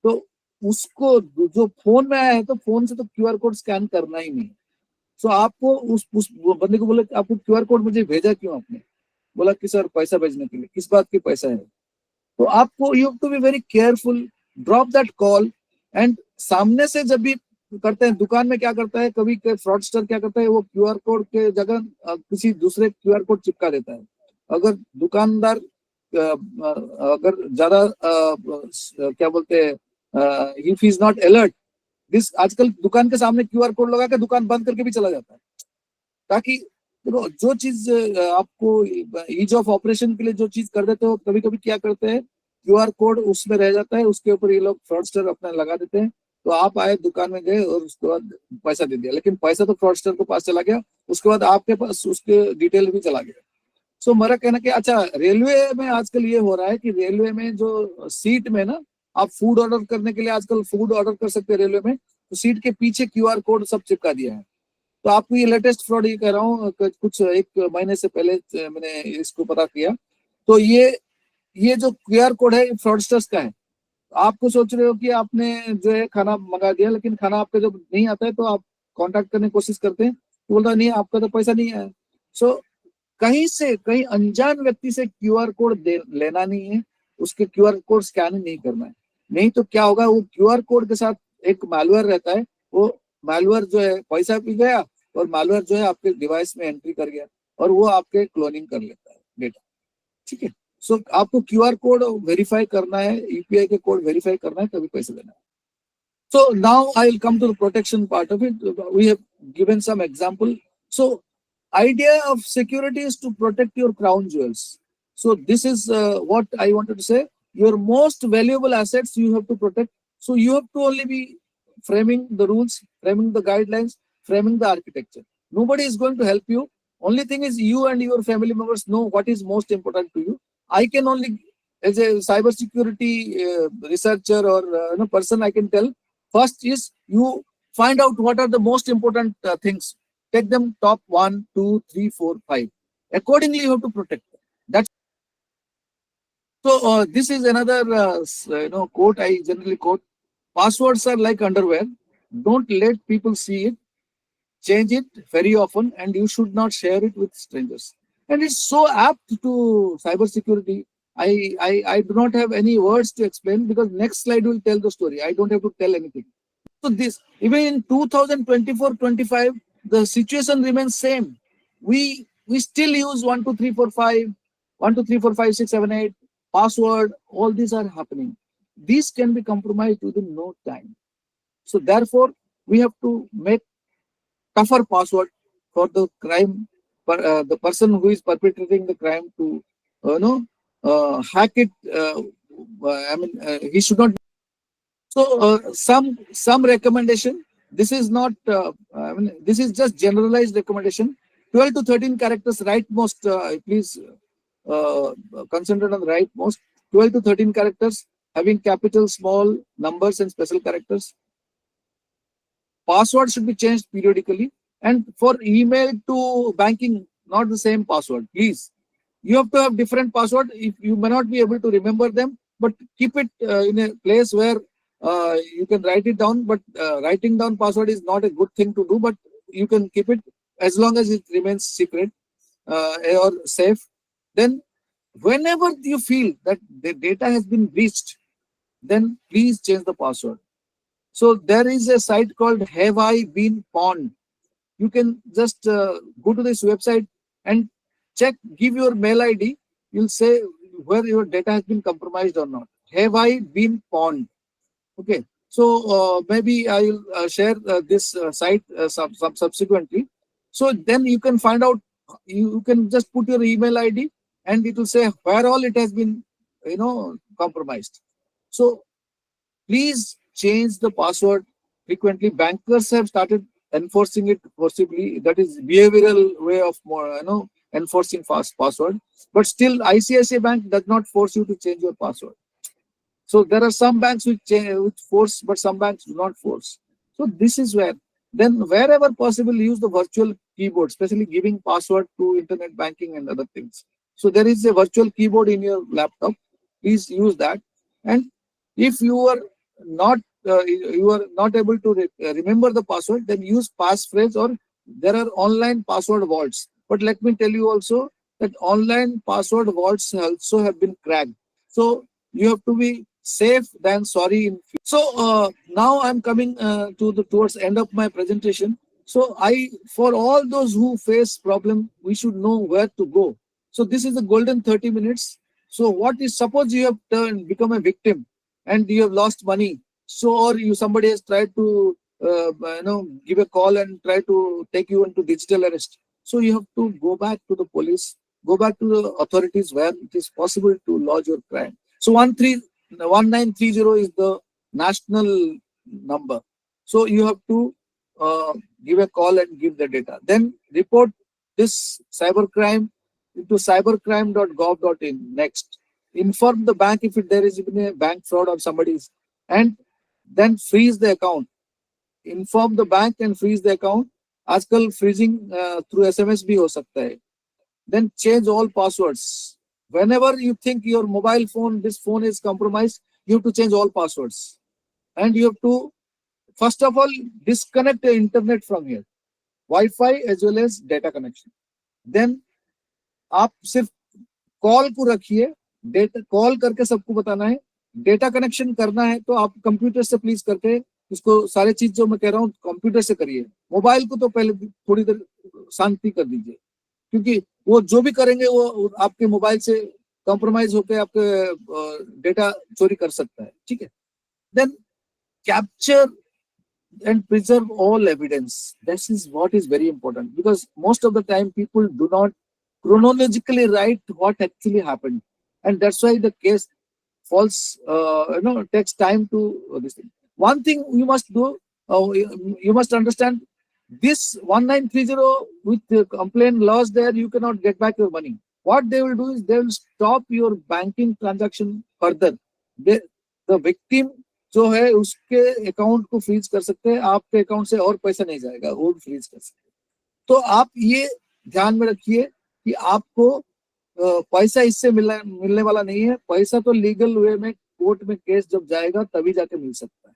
तो उसको जो फोन में आया है तो फोन से तो क्यूआर कोड स्कैन करना ही नहीं. सो आपको उस बंदे को बोले आपको क्यूआर कोड मुझे भेजा क्यों आपने? बोला कि सर पैसा भेजने के लिए. किस बात की पैसा है? तो आपको you have to be very careful. Drop that call. And सामने से जब भी करते हैं, दुकान में क्या करता है, कभी फ्रॉडस्टर क्या करता है, वो क्यूआर कोड के जगह किसी दूसरे क्यूआर कोड चिपका देता है. अगर दुकानदार अगर ज्यादा क्या बोलते हैं, if is not alert, this आजकल दुकान के सामने क्यूआर कोड लगा के दुकान बंद करके भी चला जाता है, ताकि जो चीज आपको ईज ऑफ ऑपरेशन के लिए जो चीज कर देते हो, कभी कभी क्या करते हैं, क्यूआर कोड उसमें रह जाता है, उसके ऊपर ये लोग फ्रॉडस्टर अपना लगा देते हैं. तो आप आए, दुकान में गए और उसके बाद पैसा दे दिया, लेकिन पैसा तो फ्रॉडस्टर के पास चला गया, उसके बाद आपके पास उसके डिटेल भी चला गया. सो मेरा कहना कि अच्छा, रेलवे में आजकल ये हो रहा है कि रेलवे में जो सीट में ना, आप फूड ऑर्डर करने के लिए आजकल फूड ऑर्डर कर सकते हैं रेलवे में, तो सीट के पीछे क्यूआर कोड सब चिपका दिया है. तो आपको ये लेटेस्ट फ्रॉड ये कह रहा हूँ, कुछ एक महीने से पहले मैंने इसको पता किया. तो ये जो क्यूआर कोड है फ्रॉडस्टर्स का है. आपको सोच रहे हो कि आपने जो है खाना मंगा दिया, लेकिन खाना आपका जब नहीं आता है तो आप कांटेक्ट करने की कोशिश करते हैं, तो बोलता नहीं आपका तो पैसा नहीं आया. सो कहीं अनजान व्यक्ति से क्यूआर कोड लेना नहीं है, उसके क्यूआर कोड स्कैन नहीं करना है. नहीं तो क्या होगा, वो क्यूआर कोड के साथ एक मैलवेयर रहता है, वो मैलवेयर जो है पैसा भी गया और मैलवेयर जो है आपके डिवाइस में एंट्री कर गया और वो आपके क्लोनिंग कर लेता है डेटा. ठीक है. सो आपको क्यूआर कोड वेरीफाई करना है, यूपीआई के कोड वेरीफाई करना है, तभी पैसे देना है. So now I will come to the protection part of it. We have given some example. So idea of security is to protect your crown jewels. So this is what I wanted to say. Your most valuable assets you have to protect. So you have to only be framing the rules, framing the guidelines, framing the architecture. Nobody is going to help you. Only thing is you and your family members know what is most important to you. I can only, as a cybersecurity researcher or person, I can tell. First is you find out what are the most important things. Take them top 1, 2, 3, 4, 5. Accordingly, you have to protect them. That's so. This is another quote I generally quote. Passwords are like underwear. Don't let people see it. Change it very often, and you should not share it with strangers. And it's so apt to cybersecurity. I do not have any words to explain because next slide will tell the story. I don't have to tell anything. So this, even in 2024-25, the situation remains same. We still use 1, 2, 3, 4, 5, 1, 2, 3, 4, 5, 6, 7, 8, password. All these are happening. These can be compromised within no time. So therefore, we have to make tougher password for the crime, the person who is perpetrating the crime to, hack it. He should not. So some recommendation. This is not. This is just generalized recommendation. 12 to 13 characters, right most. Please uh, concentrate on the right most. 12 to 13 characters having capital, small numbers, and special characters. Password should be changed periodically. And for email to banking, not the same password. Please, you have to have different password. If you may not be able to remember them, but keep it in a place where you can write it down. But writing down password is not a good thing to do. But you can keep it as long as it remains secret or safe. Then, whenever you feel that the data has been breached, then please change the password. So there is a site called Have I Been Pawned? You can just go to this website and check, give your mail ID. You'll say where your data has been compromised or not. Have I been pawned? Okay. So maybe I will share this site subsequently. So then you can find out, you can just put your email ID and it will say where all it has been, compromised. So please change the password frequently. Bankers have started enforcing it forcibly. That is behavioral way of more, enforcing fast password. But still, ICICI Bank does not force you to change your password. So there are some banks which force, but some banks do not force. So this is where, then wherever possible, use the virtual keyboard, especially giving password to internet banking and other things. So there is a virtual keyboard in your laptop. Please use that. And if you are not able to remember the password, then use passphrase, or there are online password vaults. But let me tell you also that online password vaults also have been cracked. So you have to be safe than sorry in future. So now I'm coming to the towards end of my presentation. So for all those who face problem, we should know where to go. So this is the golden 30 minutes. So what is, suppose you have become a victim and you have lost money. So, or somebody has tried to give a call and try to take you into digital arrest. So you have to go back to the police, go back to the authorities where it is possible to lodge your crime. So 1930 is the national number. So you have to give a call and give the data. Then report this cybercrime into cybercrime.gov.in. Next, inform the bank if there is even a bank fraud or somebody's, and then freeze the account. Inform the bank and freeze the account. आजकल freezing through SMS भी हो सकता है. Then change all passwords. Whenever you think your mobile phone, this phone is compromised, you have to change all passwords. And you have to, first of all, disconnect the internet from here. Wi-Fi as well as data connection. Then आप सिर्फ call को रखिए, data call करके सबको बताना है. Data connection करना है तो आप कंप्यूटर से प्लीज करके इसको सारे चीज जो मैं कह रहा हूँ कंप्यूटर से करिए. मोबाइल को तो पहले थोड़ी देर शांति कर दीजिए, क्योंकि वो जो भी करेंगे वो आपके मोबाइल से कॉम्प्रोमाइज होकर आपके डेटा चोरी कर सकता है. ठीक है. Then capture and preserve all evidence. This is what is very important, because most of the time people do not chronologically write what actually happened, and that's why the case falls. Takes time to this thing. One thing you must do, you must understand. This 1930 with the complaint lost there, you cannot get back your money. What they will do is they will stop your banking transaction further. The victim जो है उसके account को freeze कर सकते हैं, आपके account से और पैसा नहीं जाएगा, वो भी फ्रीज कर सकते हैं. तो आप ये ध्यान में रखिए कि आपको पैसा इससे मिलने वाला नहीं है. पैसा तो लीगल वे में कोर्ट में केस जब जाएगा तभी जाके मिल सकता है.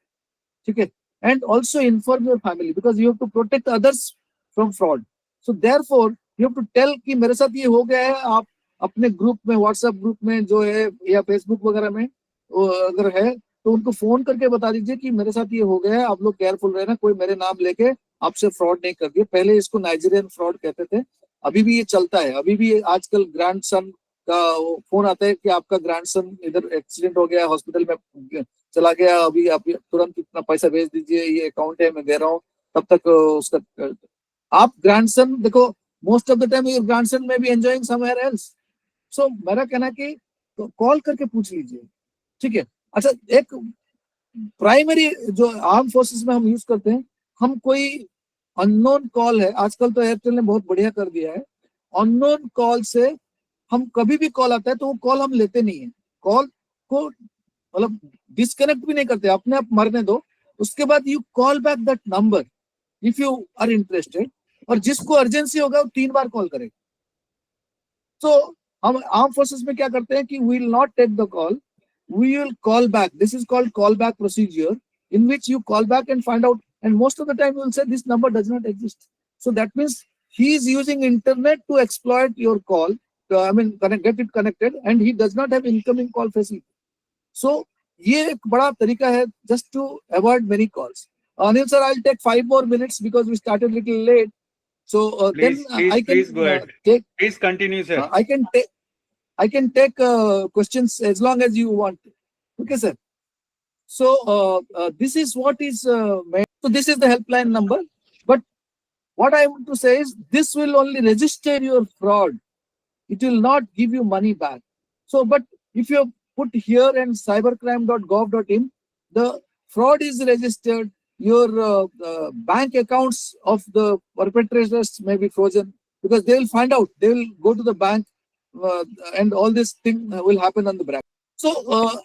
ठीक है. And also inform your family, because you have to protect others from fraud. So therefore you have to tell कि मेरे साथ ये हो गया है. आप अपने ग्रुप में, व्हाट्सएप ग्रुप में जो है या फेसबुक वगैरह में अगर है तो उनको फोन करके बता दीजिए कि मेरे साथ ये हो गया है, आप लोग केयरफुल रहना, कोई मेरे नाम लेके आपसे फ्रॉड नहीं कर दिए. पहले इसको नाइजीरियन फ्रॉड कहते थे, अभी भी ये चलता है. अभी भी आजकल ग्रैंडसन का फोन आता है कि आपका ग्रैंडसन इधर एक्सीडेंट हो गया, हॉस्पिटल में चला गया, अभी आप तुरंत इतना पैसा भेज दीजिए, ये अकाउंट है मैं दे रहा हूँ, तब तक उसका आप ग्रैंडसन देखो, most of the time your grandson में बी एंजॉयिंग समवेयर एल्स। सो मेरा कहना कि तो कॉल करके पूछ लीजिए, ठीक है। अच्छा, एक प्राइमरी जो आर्म फोर्सेस में हम यूज करते हैं, हम कोई अननोन कॉल है, आजकल तो एयरटेल ने बहुत बढ़िया कर दिया है, अननोन कॉल से हम कभी भी कॉल आता है तो वो कॉल हम लेते नहीं है, कॉल को मतलब डिस्कनेक्ट भी नहीं करते, अपने आप मरने दो, उसके बाद you call back that number if you are interested, और जिसको अर्जेंसी होगा वो 3 बार कॉल करेगा। तो हम आर्म फोर्सेस में क्या करते हैं कि we will not take the call, we will call back. This is called callback procedure, in which you call back and find out, and most of the time you will say this number does not exist. So that means he is using internet to exploit your call, get it connected, and he does not have incoming call facility. So ये एक बड़ा तरीका है just to avoid many calls. Anil sir, I'll take 5 more minutes because we started a little late. So please, I can please go ahead. Please continue, sir. I can take questions as long as you want. Okay, sir. So this is what is made. So this is the helpline number. But what I want to say is this will only register your fraud. It will not give you money back. So, but if you put here and cybercrime.gov.in, the fraud is registered. Your bank accounts of the perpetrators may be frozen because they will find out. They will go to the bank and all this thing will happen on the back. So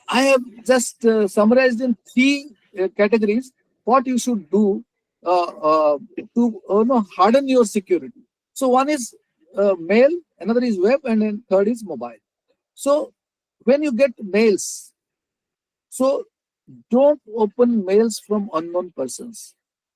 I have just summarized in 3 categories what you should do to harden your security. So one is mail, another is web, and then third is mobile. So when you get mails, so don't open mails from unknown persons.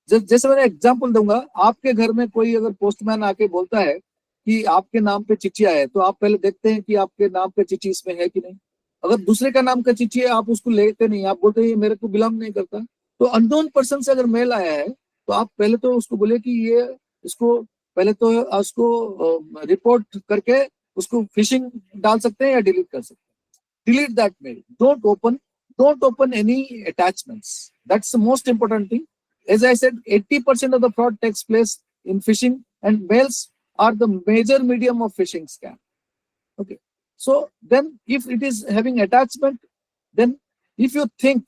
जैसे मैंने example दूंगा, आपके घर में कोई अगर postman आके बोलता है कि आपके नाम पे चिट्ठी आया है, तो आप पहले देखते हैं कि आपके नाम पे चिट्ठी इसमें है कि नहीं। अगर दूसरे का नाम का चिट्ठी है, आप उसको लेते नहीं, आप बोलते हैं ये मेरे को बिलोंग नहीं करता। तो अननोन पर्सन से अगर मेल आया है तो आप पहले तो उसको बोले कि ये इसको पहले तो उसको रिपोर्ट करके उसको फिशिंग डाल सकते हैं या डिलीट कर सकते हैं। Delete that mail, don't open any attachments. That's the most important thing. As I said, 80% of the fraud takes place in phishing, and mails are the major medium of phishing scam. Okay. So then if it is having attachment, then if you think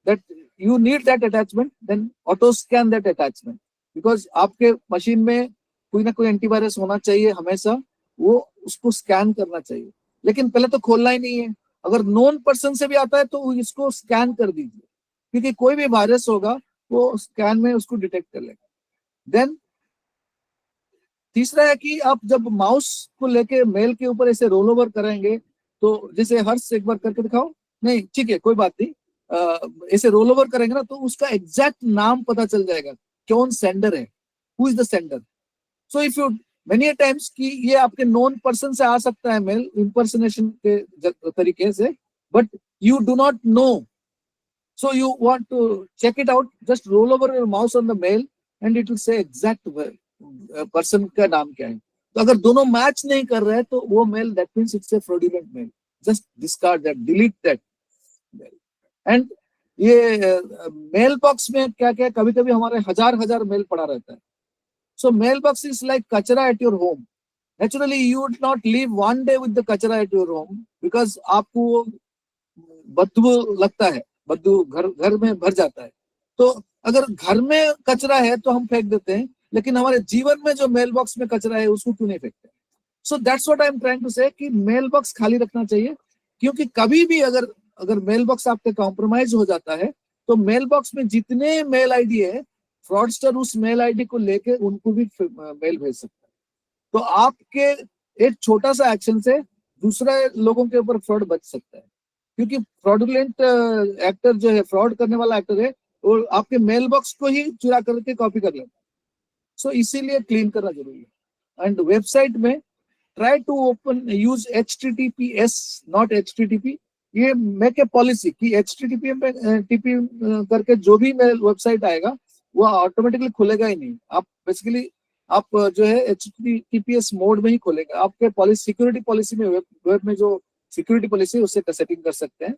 that you need that attachment, then auto scan that attachment, because आपके machine में कोई ना कोई antivirus होना चाहिए हमेशा, वो उसको स्कैन करना चाहिए, लेकिन पहले तो खोलना ही नहीं है। अगर नॉन पर्सन से भी आता है तो इसको स्कैन कर दीजिए, क्योंकि कोई भी वायरस होगा वो स्कैन में उसको डिटेक्ट कर लेगा। देन तीसरा है कि आप जब माउस को लेके मेल के ऊपर ऐसे रोल ओवर करेंगे, तो जैसे हर्ष एक बार करके दिखाओ, नहीं ठीक है कोई बात नहीं, ऐसे रोल ओवर करेंगे ना तो उसका एग्जैक्ट नाम पता चल जाएगा, कौन सेंडर है, who is the sender. So if you many times कि ये आपके नॉन पर्सन से आ सकता है मेल इंपर्सनेशन के तरीके से, but you do not know, so you want to check it out, just roll over your mouse on the mail and it will say exact person का नाम क्या है। तो अगर दोनों मैच नहीं कर रहे हैं तो वो mail, that means it's a fraudulent mail, just discard that, delete that mail. And ये मेल बॉक्स में क्या क्या, कभी कभी हमारे हजार मेल पड़ा रहता है। So mailbox is like kachra at your home. Naturally, you would not live one day with the kachra at your home because आपको बदबू लगता है, बदबू घर में भर जाता है। तो अगर घर में कचरा है तो हम फेंक देते हैं, लेकिन हमारे जीवन में जो मेल बॉक्स में कचरा है उसको क्यों नहीं फेंकते? So that's what I am trying to say कि मेल बॉक्स खाली रखना चाहिए, क्योंकि कभी भी अगर मेल बॉक्स आपके कॉम्प्रोमाइज हो जाता है तो मेल बॉक्स में जितने मेल आईडी है, फ्रॉडस्टर उस मेल आईडी को लेके उनको भी मेल भेज सकता है। तो आपके एक छोटा सा एक्शन से दूसरे लोगों के ऊपर फ्रॉड बच सकता है, क्योंकि फ्रॉडुलेंट एक्टर जो है, फ्रॉड करने वाला एक्टर है, वो आपके मेल बॉक्स को ही चुरा करके कॉपी कर लेता है। सो इसीलिए क्लीन करना जरूरी है। एंड वेबसाइट में try to open use HTTPS not HTTP। ये मेक ए पॉलिसी कि HTTP में टीपी करके जो भी वेबसाइट आएगा वो ऑटोमेटिकली खुलेगा ही नहीं। आप बेसिकली आप जो है HTTPS मोड में ही खोलेगा। आपके पॉलिसी, सिक्योरिटी पॉलिसी में, वेब में जो सिक्योरिटी पॉलिसी है उससे सेटिंग कर सकते हैं।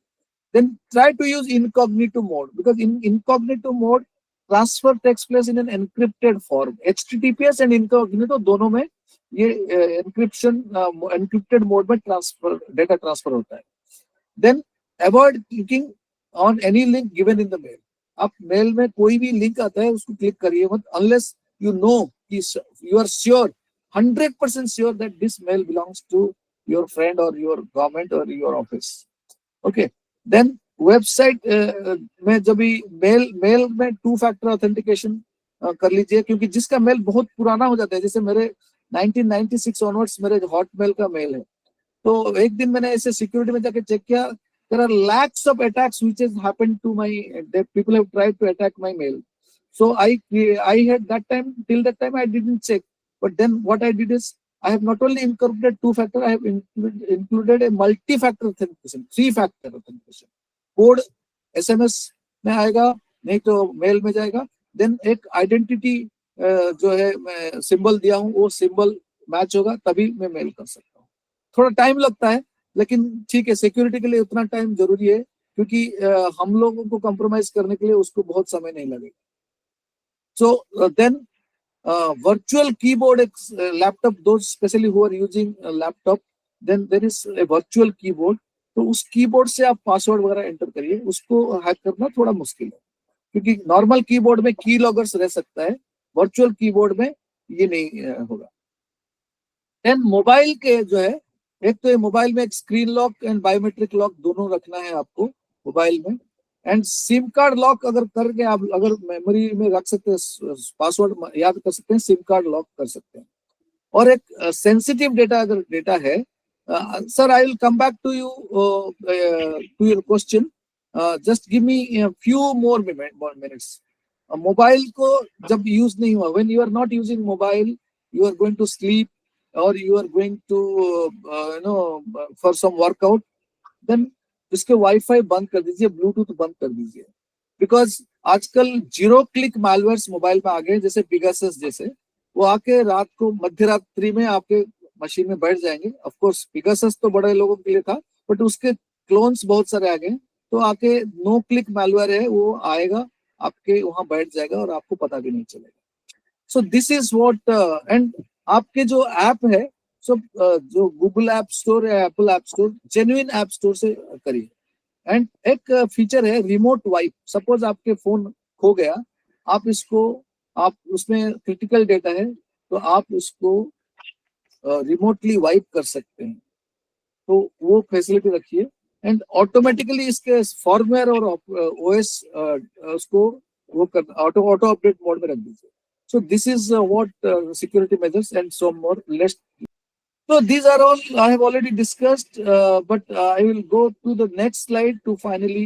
then try to use incognito mode, because in incognito mode transfer takes place in an encrypted form. HTTPS and incognito दोनों में ये encryption encrypted mode में transfer data transfer होता है. Then avoid clicking on any link given in the mail. आप mail में कोई भी लिंक आता है उसको क्लिक करिए मत, unless you know you are sure 100% sure that this mail belongs to your friend or your government or your office. Okay. Then website में जब भी मेल में 2 फैक्टर ऑथेंटिकेशन कर लीजिए, क्योंकि जिसका मेल बहुत पुराना हो जाता है, जैसे मेरे 1996 ऑनवर्ड्स मेरे हॉटमेल का मेल है, तो एक दिन मैंने ऐसे सिक्योरिटी में जाके चेक किया, there are lakhs of attacks which has happened to my, people have tried to attack my mail. So I had that time, till that time I didn't check, but then what I did is I have not only incorporated 2 factor, I have included a multi-factor authentication, 3 factor authentication. Code SMS में आएगा, नहीं तो mail में जाएगा, then एक identity जो है symbol दिया हूँ वो सिंबल मैच होगा, तभी मैं मेल कर सकता हूँ. थोड़ा टाइम लगता है, लेकिन ठीक है, सिक्योरिटी के लिए उतना टाइम जरूरी है, क्योंकि हम लोगों को कंप्रोमाइज करने के लिए उसको बहुत समय नहीं लगेगा. So then virtual keyboard, laptop, those especially who are using a laptop, then there is a virtual keyboard. तो उस कीबोर्ड से आप पासवर्ड वगैरह एंटर करिए, उसको हैक करना थोड़ा मुश्किल है, क्योंकि नॉर्मल कीबोर्ड में की लॉगर्स रह सकता है, वर्चुअल कीबोर्ड में ये नहीं होगा. देन मोबाइल के जो है, एक तो मोबाइल में एक screen lock and biometric lock दोनों रखना है आपको मोबाइल में, एंड सिम कार्ड लॉक अगर करके आप अगर मेमोरी में रख सकते हैं, पासवर्ड याद कर सकते हैं, सिम कार्ड लॉक कर सकते हैं. और एक सेंसिटिव डेटा अगर डेटा है, sir, I will come back to you to your question. Just give me a few more minutes. Mobile को जब use नहीं हुआ, when you are not using mobile, you are going to sleep or you are going to for some workout, then इसके wifi बंद कर दीजिए, Bluetooth बंद कर दीजिए, बिकॉज आजकल 0 क्लिक मैलवेयर्स मोबाइल में आ गए, जैसे पिगासस जैसे, वो आके रात को मध्य रात्रि में आपके मशीन में बैठ जाएंगे. ऑफ कोर्स पिगासस तो बड़े लोगों के लिए था, बट उसके क्लोन्स बहुत सारे आ गए, तो आके नो क्लिक मैलवेयर है वो आएगा, आपके वहां बैठ जाएगा और आपको पता भी नहीं चलेगा. सो दिस इज व्हाट, एंड आपके जो ऐप है, सो जो गूगल ऐप स्टोर या Apple app store, genuine app store से करिए. एंड एक फीचर है रिमोट वाइप. सपोज आपके फोन खो गया, आप इसको, आप उसमें क्रिटिकल डेटा है, तो आप उसको रिमोटली वाइप कर सकते हैं, तो वो फैसिलिटी रखिए. एंड ऑटोमेटिकली इसके फॉर्मवेयर और ओएस उसको वो कर ऑटो अपडेट मोड में रख दीजिए. सो this is what security measures and so more less. So these are all I have already discussed, but I will go to the next slide to finally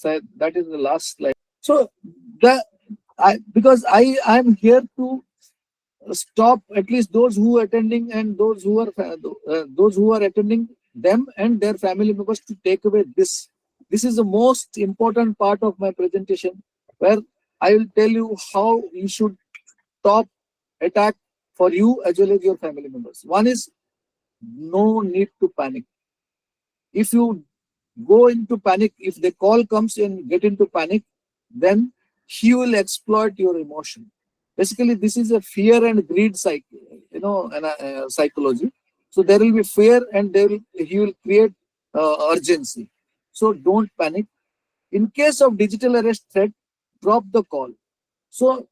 say that is the last slide. So because I am here to stop at least those who are attending and those who are attending them and their family members to take away this. This is the most important part of my presentation, where I will tell you how you should stop attack for you as well as your family members. One is, no need to panic. If you go into panic, if the call comes and get into panic, then he will exploit your emotion. Basically, this is a fear and greed psychology. So there will be fear and he will create urgency. So don't panic. In case of digital arrest threat, drop the call. So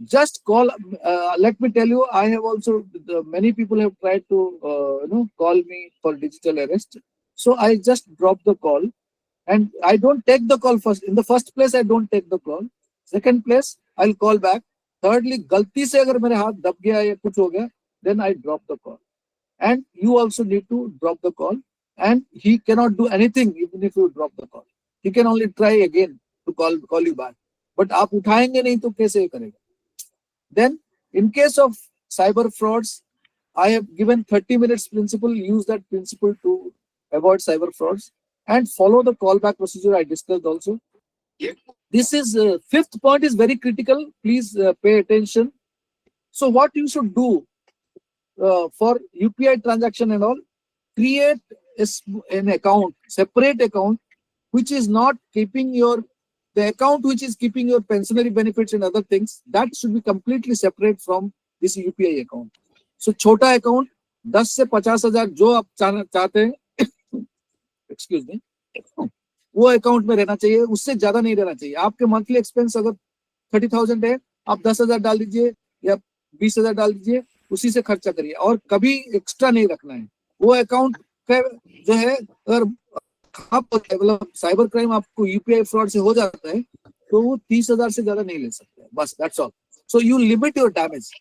just call. Let me tell you, I have also, many people have tried to call me for digital arrest. So I just drop the call, and I don't take the call first. In the first place, I don't take the call. Second place, I'll call back. Thirdly, गलती से अगर मेरे हाथ दब गया या कुछ हो गया, then I drop the call. And you also need to drop the call. And he cannot do anything even if you drop the call. He can only try again to call you back. But आप उठाएंगे नहीं तो कैसे करेगा? Then, in case of cyber frauds, I have given 30 minutes principle. Use that principle to avoid cyber frauds and follow the callback procedure I discussed also. This is fifth point is very critical. Please pay attention. So, what you should do for UPI transaction and all, create an account, separate account which is not keeping the account which is keeping your pensionary benefits and other things, that should be completely separate from this UPI account. So छोटा account 10 से 50,000 जो आप चाहते हैं excuse me, वो account में रहना चाहिए, उससे ज्यादा नहीं रहना चाहिए। आपके मंथली एक्सपेंस अगर 30,000 है, आप 10,000 डाल दीजिए या 20,000 डाल दीजिए, उसी से खर्चा करिए और कभी एक्स्ट्रा नहीं रखना है। वो अकाउंट का जो है अगर मतलब साइबर क्राइम आपको यूपीआई फ्रॉड से हो जाता है तो वो 30,000 से ज्यादा नहीं ले सकते, बस that's all. So you limit your damage.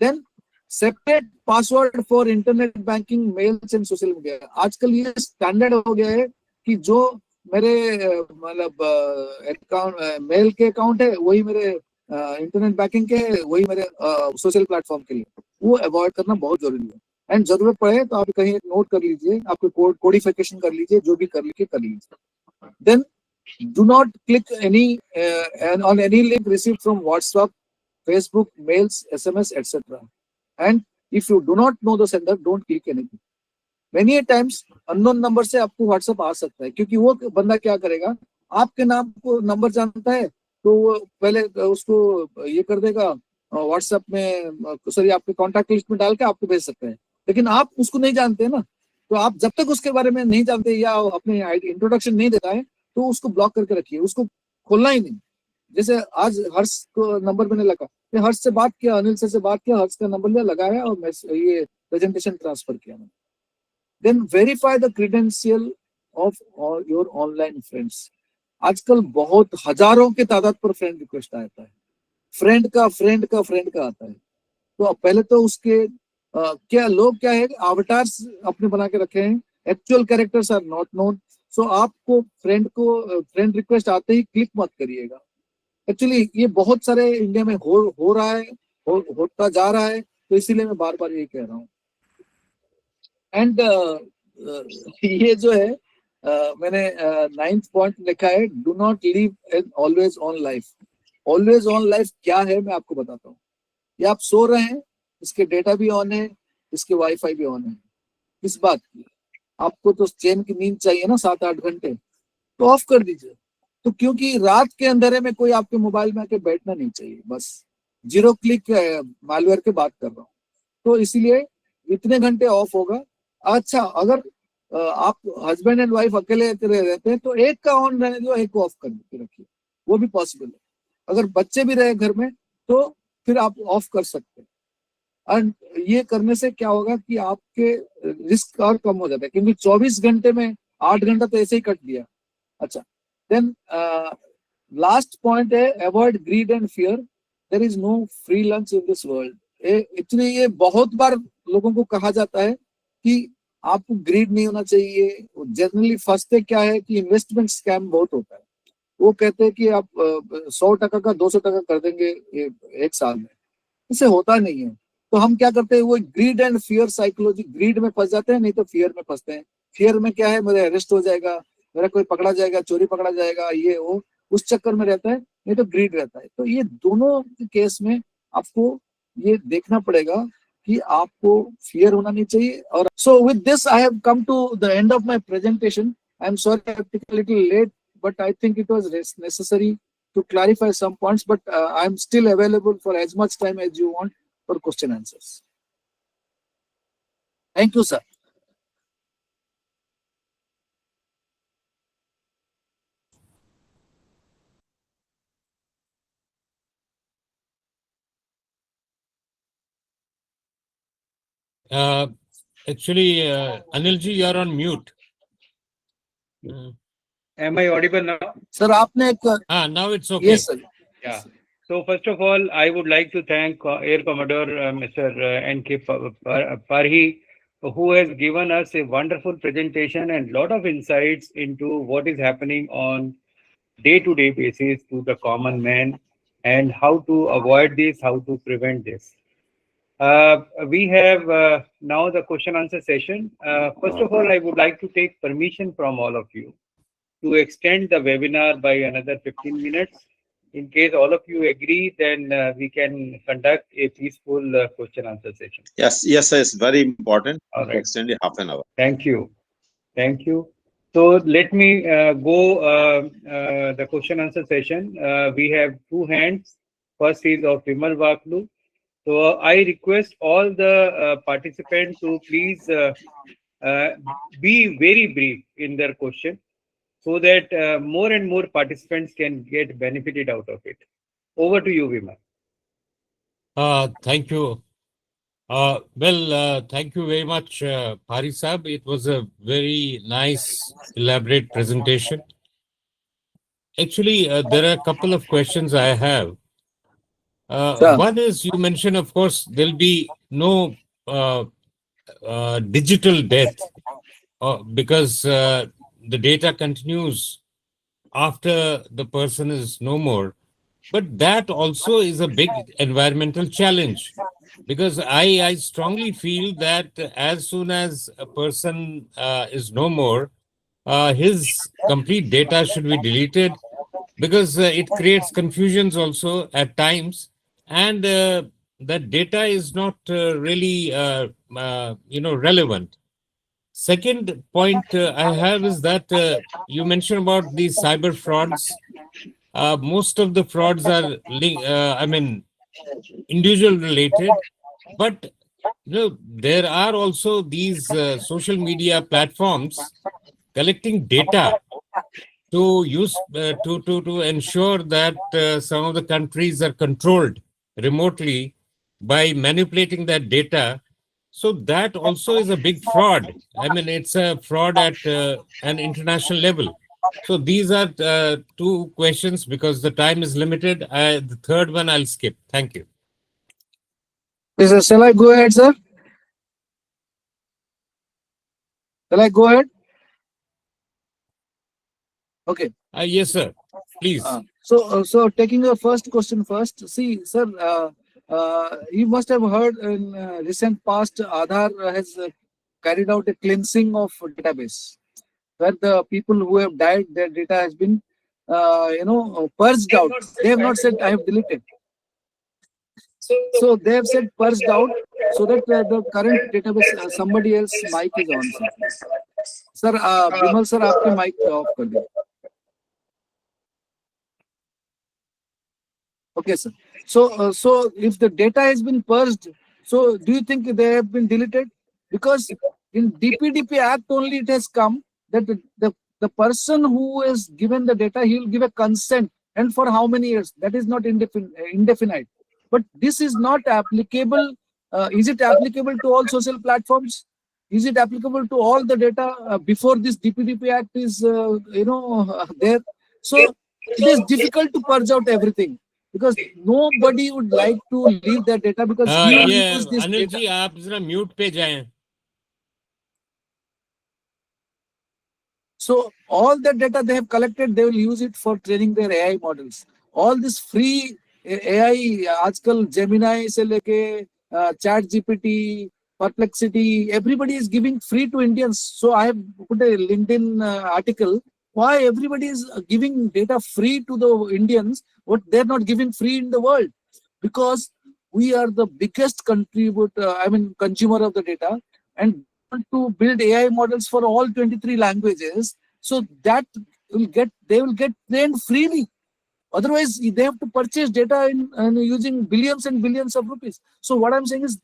Then separate password for internet banking, mails and social media. आजकल ये स्टैंडर्ड हो गया है कि जो मेरे मतलब अकाउंट मेल के अकाउंट है वही मेरे इंटरनेट बैंकिंग के है, वही मेरे सोशल प्लेटफॉर्म के लिए, वो अवॉइड करना बहुत जरूरी है। एंड जरूरत पड़े तो आप कहीं नोट कर लीजिए, आपको कोडिफिकेशन कर लीजिए, जो भी कर लीजिए। Then do not click on any link received from WhatsApp, Facebook, mails, SMS, etc. And if you do not know the sender, don't click anything. Many a times unknown number से आपको WhatsApp आ सकता है, क्योंकि वो बंदा क्या करेगा, आपके नाम को नंबर जानता है तो वो पहले उसको ये कर देगा WhatsApp में, सॉरी आपके कॉन्टैक्ट लिस्ट में डाल के आपको भेज सकते हैं। लेकिन आप उसको नहीं जानते ना, तो आप जब तक उसके बारे में नहीं जानते या अपने इंट्रोडक्शन नहीं देता है तो उसको ब्लॉक करके रखिए, उसको खोलना ही नहीं। जैसे आज हर्ष को नंबर मैंने लगा, हर्ष से बात किया, अनिल से बात किया, हर्ष का नंबर लिया, लगाया और मैं ये प्रेजेंटेशन ट्रांसफर किया मैंने। Then verify the credential of your online friends. आजकल बहुत हजारों के तादाद पर फ्रेंड रिक्वेस्ट आता है, फ्रेंड का आता है। तो पहले तो उसके क्या लोग क्या है, अवतार्स अपने बना के रखे हैं, actual characters are not known. So आपको फ्रेंड रिक्वेस्ट आते ही क्लिक मत करिएगा। एक्चुअली ये बहुत सारे इंडिया में हो रहा है, होता जा रहा है, तो इसीलिए मैं बार बार ये कह रहा हूँ। एंड ये जो है मैंने 9th पॉइंट लिखा है, do not live always on life. Always on life क्या है मैं आपको बताता हूँ। ये आप सो रहे हैं, इसके डेटा भी ऑन है, इसके वाईफाई भी ऑन है, किस बात की? आपको तो चैन की नींद चाहिए ना 7-8 घंटे, तो ऑफ कर दीजिए। तो क्योंकि रात के अंधेरे में कोई आपके मोबाइल में आके बैठना नहीं चाहिए, बस 0 क्लिक मालवेयर के बात कर रहा हूँ, तो इसीलिए इतने घंटे ऑफ होगा। अच्छा, अगर आप हस्बैंड एंड वाइफ अकेले रहते हैं तो एक का ऑन रहने दो, एक को ऑफ कर रखिए, वो भी पॉसिबल है। अगर बच्चे भी रहे घर में तो फिर आप ऑफ कर सकते हैं। एंड ये करने से क्या होगा कि आपके रिस्क और कम हो जाता है, क्योंकि 24 घंटे में 8 घंटा तो ऐसे ही कट दिया। अच्छा, देन लास्ट पॉइंट है, avoid greed and fear. There is no free lunch in this world. Actually ये बहुत बार लोगों को कहा जाता है कि आपको ग्रीड नहीं होना चाहिए। जनरली फंसते क्या है कि इन्वेस्टमेंट स्कैम बहुत होता है। वो कहते हैं कि आप 100% का 200% कर देंगे एक साल में, इसे होता नहीं है। तो हम क्या करते हैं, वो greed and fear psychology, greed में फंस जाते हैं, नहीं तो फियर में फंसते हैं। फियर में क्या है, मेरा अरेस्ट हो जाएगा, मेरा कोई पकड़ा जाएगा, चोरी पकड़ा जाएगा, ये वो, उस चक्कर में रहता है, नहीं तो ग्रीड रहता है। तो ये दोनों केस में आपको ये देखना पड़ेगा कि आपको फियर होना नहीं चाहिए। और so with this I have come to the end of my presentation. I am sorry I took a little late, but I think it was necessary to clarify some points, but I am still available for as much time as you want for question answers. Thank you, sir. Actually, Anil ji, you are on mute. Am I audible now? Sir, आपने एक Now it's okay. Yes, sir. Yeah. So first of all, I would like to thank Air Commodore Mr. N.K. Parhi, who has given us a wonderful presentation and lot of insights into what is happening on day-to-day basis to the common man and how to avoid this, how to prevent this. We have now the question answer session. First of all, I would like to take permission from all of you to extend the webinar by another 15 minutes. In case all of you agree, then we can conduct a peaceful question answer session. Yes, it's very important. All right. Extend it half an hour. Thank you. Thank you. So let me go the question answer session. We have two hands. First is of Vimal Vaklu. So I request all the participants to please uh, be very brief in their question so that more and more participants can get benefited out of it. Over to you, Vimal. Thank you. Thank you very much, Pari Saab. It was a very nice, elaborate presentation. Actually, there are a couple of questions I have. Sir, One is you mentioned, of course, there'll be no digital death because the data continues after the person is no more. But that also is a big environmental challenge because I strongly feel that as soon as a person is no more, his complete data should be deleted because it creates confusions also at times, and that data is not really relevant. Second point I have is that you mentioned about these cyber frauds. Most of the frauds are individual related, but there are also these social media platforms collecting data to use to ensure that some of the countries are controlled remotely by manipulating that data. So that also is a big fraud. I mean, it's a fraud at an international level. So these are two questions because the time is limited. The third one I'll skip. Thank you. shall I go ahead, sir? Shall I go ahead? Okay. Yes, sir. Please. So taking your first question first. See, sir, you must have heard in recent past, Aadhaar has carried out a cleansing of database, where the people who have died, their data has been, purged out. They have not said I have deleted. So they have said purged out, so that the current database, somebody else mic is on, sir. Sir, Bimal sir, आपके mic off कर दीजिए. Okay, sir. So if the data has been purged, so do you think they have been deleted? Because in DPDP Act only it has come that the person who is given the data, he will give a consent, and for how many years? That is not indefinite. But this is not applicable. Is it applicable to all social platforms? Is it applicable to all the data before this DPDP Act is there? So it is difficult to purge out everything, because nobody would like to leave their data, because he will use this Anil data. जी आप जरा mute पे जाएं. So all the data they have collected, they will use it for training their AI models. All this free AI, आजकल Gemini से लेके Chat GPT, Perplexity, everybody is giving free to Indians. So I have put a LinkedIn article. Why everybody is giving data free to the Indians, what they're not giving free in the world? Because we are the biggest consumer of the data, and want to build AI models for all 23 languages, so that they will get trained freely. Otherwise, they have to purchase data in using billions and billions of rupees. So what I'm saying is,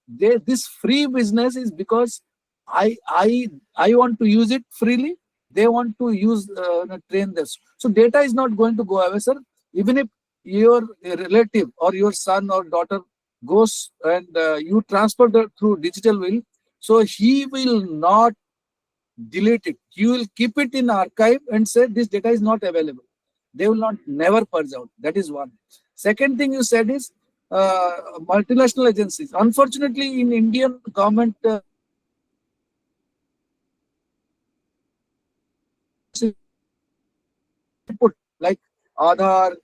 this free business is because I want to use it freely. They want to use train this. So data is not going to go away, sir. Even if your relative or your son or daughter goes and you transfer that through digital will, so he will not delete it. He will keep it in archive and say this data is not available. They will not never purge out. That is one. Second thing you said is multinational agencies. Unfortunately, in Indian government, like Aadhaar,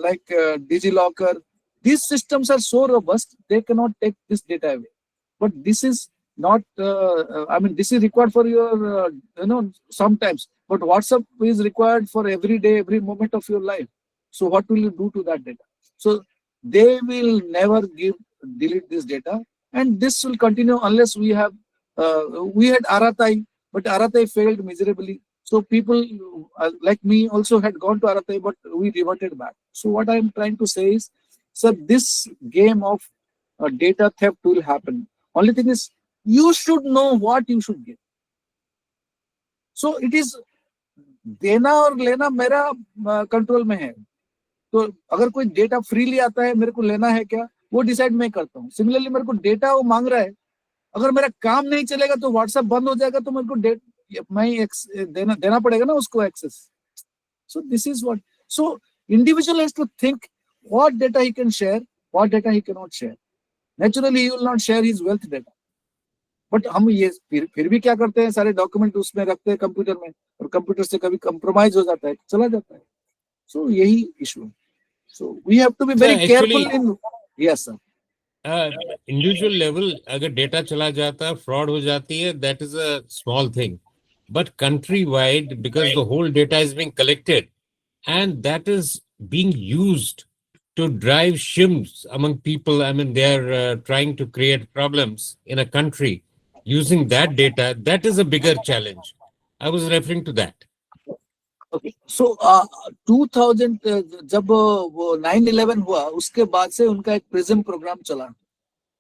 like DigiLocker, these systems are so robust, they cannot take this data away. But this is not, this is required for your, sometimes. But WhatsApp is required for every day, every moment of your life. So what will you do to that data? So they will never delete this data. And this will continue unless we had Aratai. but Aratai failed miserably. So people like me also had gone to Aratai, but we reverted back. So what I am trying to say is, sir, this game of data theft will happen. Only thing is, you should know what you should get. So it is देना और लेना मेरा control में है. तो अगर कोई data freely आता है, मेरे को लेना है क्या, वो डिसाइड मैं करता हूँ. सिमिलरली मेरे को डेटा वो मांग रहा है, अगर मेरा काम नहीं चलेगा तो व्हाट्सएप बंद हो जाएगा, तो मेरे को मैं देना पड़ेगा ना उसको access. So this is what. So individual has to think what data he can share, what data he can not share. Naturally he will not share his wealth data. But हम ये फिर भी क्या करते हैं, सारे डॉक्यूमेंट उसमें रखते हैं कंप्यूटर में, और कंप्यूटर से कभी कंप्रोमाइज हो जाता है, चला जाता है. सो यही इशू है. So we have to be very careful in. Yes sir. Individual level अगर डेटा चला जाता है, फ्रॉड हो जाती है, that is a small thing. But country wide, because the whole data is being collected and that is being used to drive shims among people. I mean, they're trying to create problems in a country using that data. That is a bigger challenge. I was referring to that. Okay. So 2000 जब वो 9/11 हुआ, उसके बाद से उनका एक prism programme चला,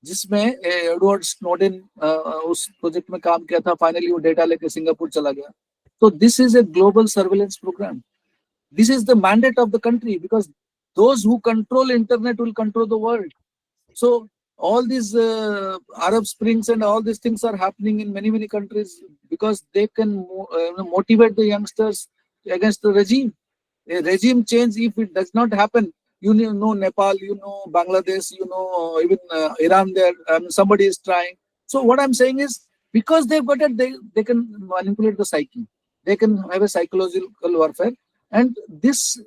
जिसमें एडवर्ड स्नोडेन उस प्रोजेक्ट में काम किया था. फाइनली वो डेटा लेके सिंगापुर चला गया. तो this is a global surveillance program. This is the mandate of the country, because those who control internet will control the world. So all these Arab Springs and all these things are happening in many countries because they can motivate the youngsters against the regime. A regime change, if it does not happen, you know Nepal, you know Bangladesh, you know even Iran there, somebody is trying. So what I'm saying is, because they've got it, they can manipulate the psyche. They can have a psychological warfare. And this,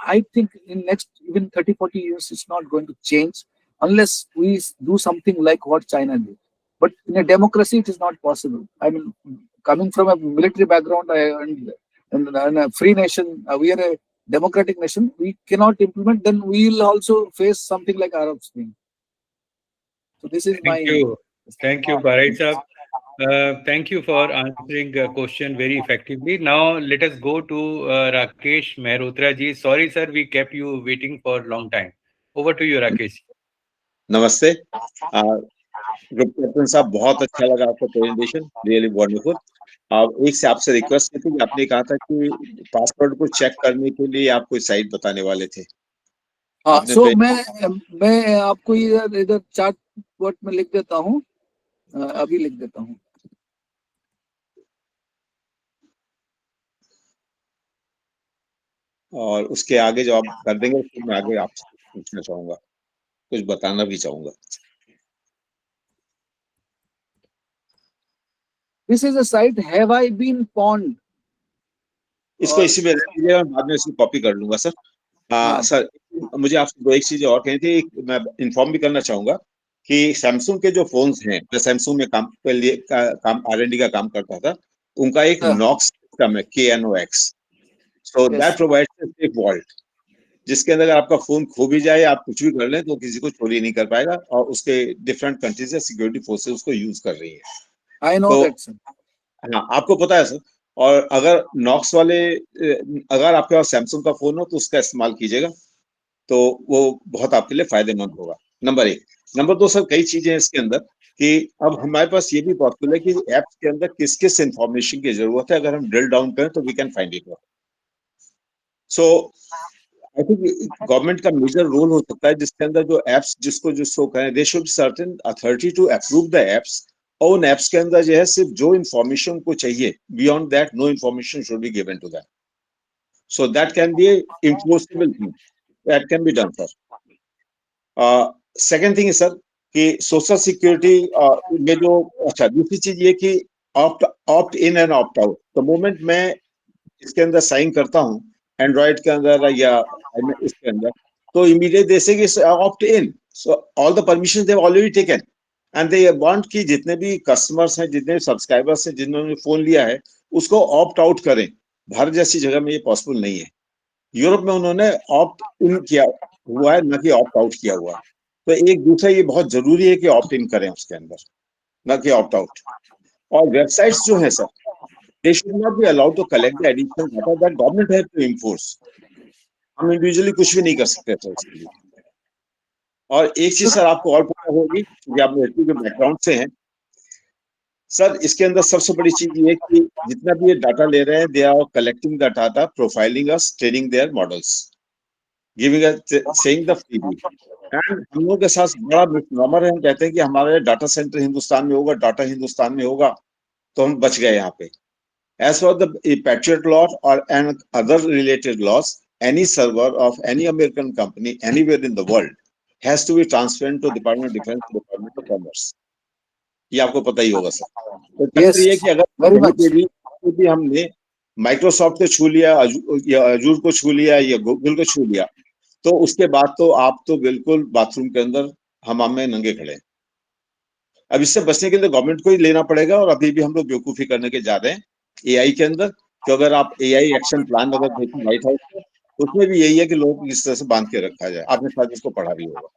I think in next even 30-40 years, it's not going to change unless we do something like what China did. But in a democracy, it is not possible. I mean, coming from a military background and a free nation, we are a democratic nation. We cannot implement, then we will also face something like Arab Spring. So this is Thank you, Parai sir. Thank you for answering the question very effectively. Now let us go to Rakesh Mehrotra ji. Sorry sir, we kept you waiting for a long time. Over to you, Rakesh. नमस्ते group captain साहब, बहुत अच्छा लगा आपका presentation, really wonderful. एक से आपसे request थी कि आपने कहा था कि पासवर्ड को चेक करने के लिए आप कोई साइट बताने वाले थे. हाँ, सो मैं आपको इधर चार्ट बोर्ड में लिख देता हूँ, अभी लिख देता हूँ. और उसके आगे जो आप कर देंगे, फिर मैं आगे आपसे पूछना चाहूंगा, कुछ बताना भी चाहूंगा. This is a site, have I been pawned? इसको इसी में बाद में इसको कॉपी कर लूंगा सर. सर मुझे आपसे दो एक चीजें और कहनी थी. मैं इन्फॉर्म भी करना चाहूंगा कि सैमसंग के जो फोन्स हैं, मैं सैमसंग में काम के लिए R&D का काम करता था, उनका एक नॉक्स सिस्टम है, KNOX. So that provides a safe vault, जिसके अंदर अगर आपका फोन खो भी जाए, आप कुछ भी कर लें, तो किसी को चोरी नहीं कर पाएगा. और उसके डिफरेंट कंट्रीज से सिक्योरिटी फोर्सेस उसको यूज कर रही है. I know that, sir. हाँ, आपको पता है सर. और अगर नॉक्स वाले, अगर आपके पास सैमसंग का फोन हो तो उसका इस्तेमाल कीजिएगा, तो वो बहुत आपके लिए फायदेमंद होगा. नंबर 1. नंबर 2 सर, कई चीजें हैं इसके अंदर कि अब हमारे पास ये भी पॉसिबल है कि ऐप्स के अंदर किस किस इंफॉर्मेशन की जरूरत है. अगर हम ड्रिल डाउन करें तो we can find it. So I think government का मेजर रोल हो सकता है, जिसके अंदर जो एप्स जिसको कहें, they should certain authority to approve the apps. और उन एप्स के अंदर जो है सिर्फ जो इंफॉर्मेशन को चाहिए, beyond that no information should be given to that. So that can be impossible thing, that can be done sir. Second thing sir कि सोशल सिक्योरिटी में जो, अच्छा दूसरी चीज ये कि opt in and opt out. The moment मैं इसके अंदर साइन करता हूँ एंड्रॉइड के अंदर या इसके अंदर, तो इमीडिएट दे से opt in. So all the permission they have already taken and they want कि जितने भी कस्टमर्स हैं, जितने सब्सक्राइबर्स हैं, जिन्होंने फोन लिया है, उसको ऑप्ट आउट करें. भारत जैसी जगह में ये पॉसिबल नहीं है. यूरोप में उन्होंने ऑप्ट इन किया हुआ है, न कि ऑप्ट आउट किया हुआ. तो एक दूसरा ये बहुत जरूरी है कि ऑप्ट इन करें उसके अंदर, न कि ऑप्ट आउट. और वेबसाइट्स जो है sir, they should not be allowed to collect the additional data that government has to enforce. हम इंडिविजुअली कुछ भी नहीं कर सकते सर इसके लिए। और एक चीज सर आपको और पता होगी कि आप एचपी के बैकग्राउंड से हैं सर, इसके अंदर सबसे बड़ी चीज ये है कि जितना भी ये डाटा ले रहे हैं, they are collecting the data, profiling us, training their models, giving saying the freebie. And हम लोगों के साथ बड़ा मिसनॉमर है, हम कहते हैं कि हमारे डाटा सेंटर हिंदुस्तान में होगा, डाटा हिंदुस्तान में होगा, तो हम बच गए यहाँ पे। As for the Patriot Law or and other related laws, any server of any American company anywhere in the world has to be transferred to Department of Defense, Department of Commerce. ये आपको पता ही होगा sir. तो Yes, ये कि अगर very much. कहीं भी हमने माइक्रोसॉफ्ट को छू लिया या अजूर को छू लिया या गूगल को छू लिया, तो उसके बाद तो आप तो बिल्कुल बाथरूम के अंदर हमाम में नंगे खड़े हैं। अब इससे बचने के लिए गवर्नमेंट को ही लेना पड़ेगा, और अभी भी हम लोग बेवकूफी करने के जा रहे हैं एआई के अंदर। तो अगर आप एआई एक्शन प्लान अगर देखें व्हाइट हाउस में, उसमें भी यही है कि लोगों को किस तरह से बांध के रखा जाए। आपने शायद इसको पढ़ा भी होगा।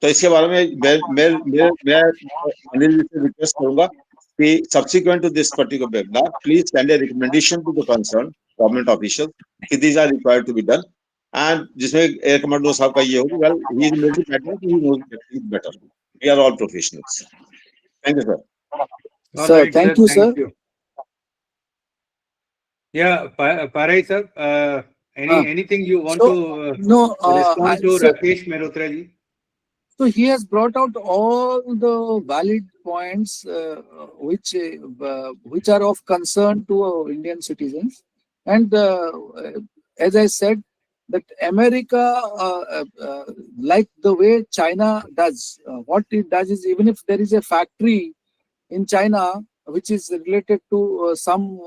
तो इसके बारे में मैं अनिल जी से रिक्वेस्ट करूंगा कि subsequent to this particular webinar please send a recommendation to the concern government official कि these are required to be done, and जिसमें एयर कमांडो साहब का ये होगा, well he is made better, he knows better, we are all professionals. Thank you sir. All Sir, right, thank you, sir. you. Yeah, Parai sir, anything you want So, to No, respond to so, Rakesh Mehrotra ji? so he has brought out all the valid points which are of concern to Indian citizens, and as I said, that America, like the way China does, what it does is, even if there is a factory in China which is related to some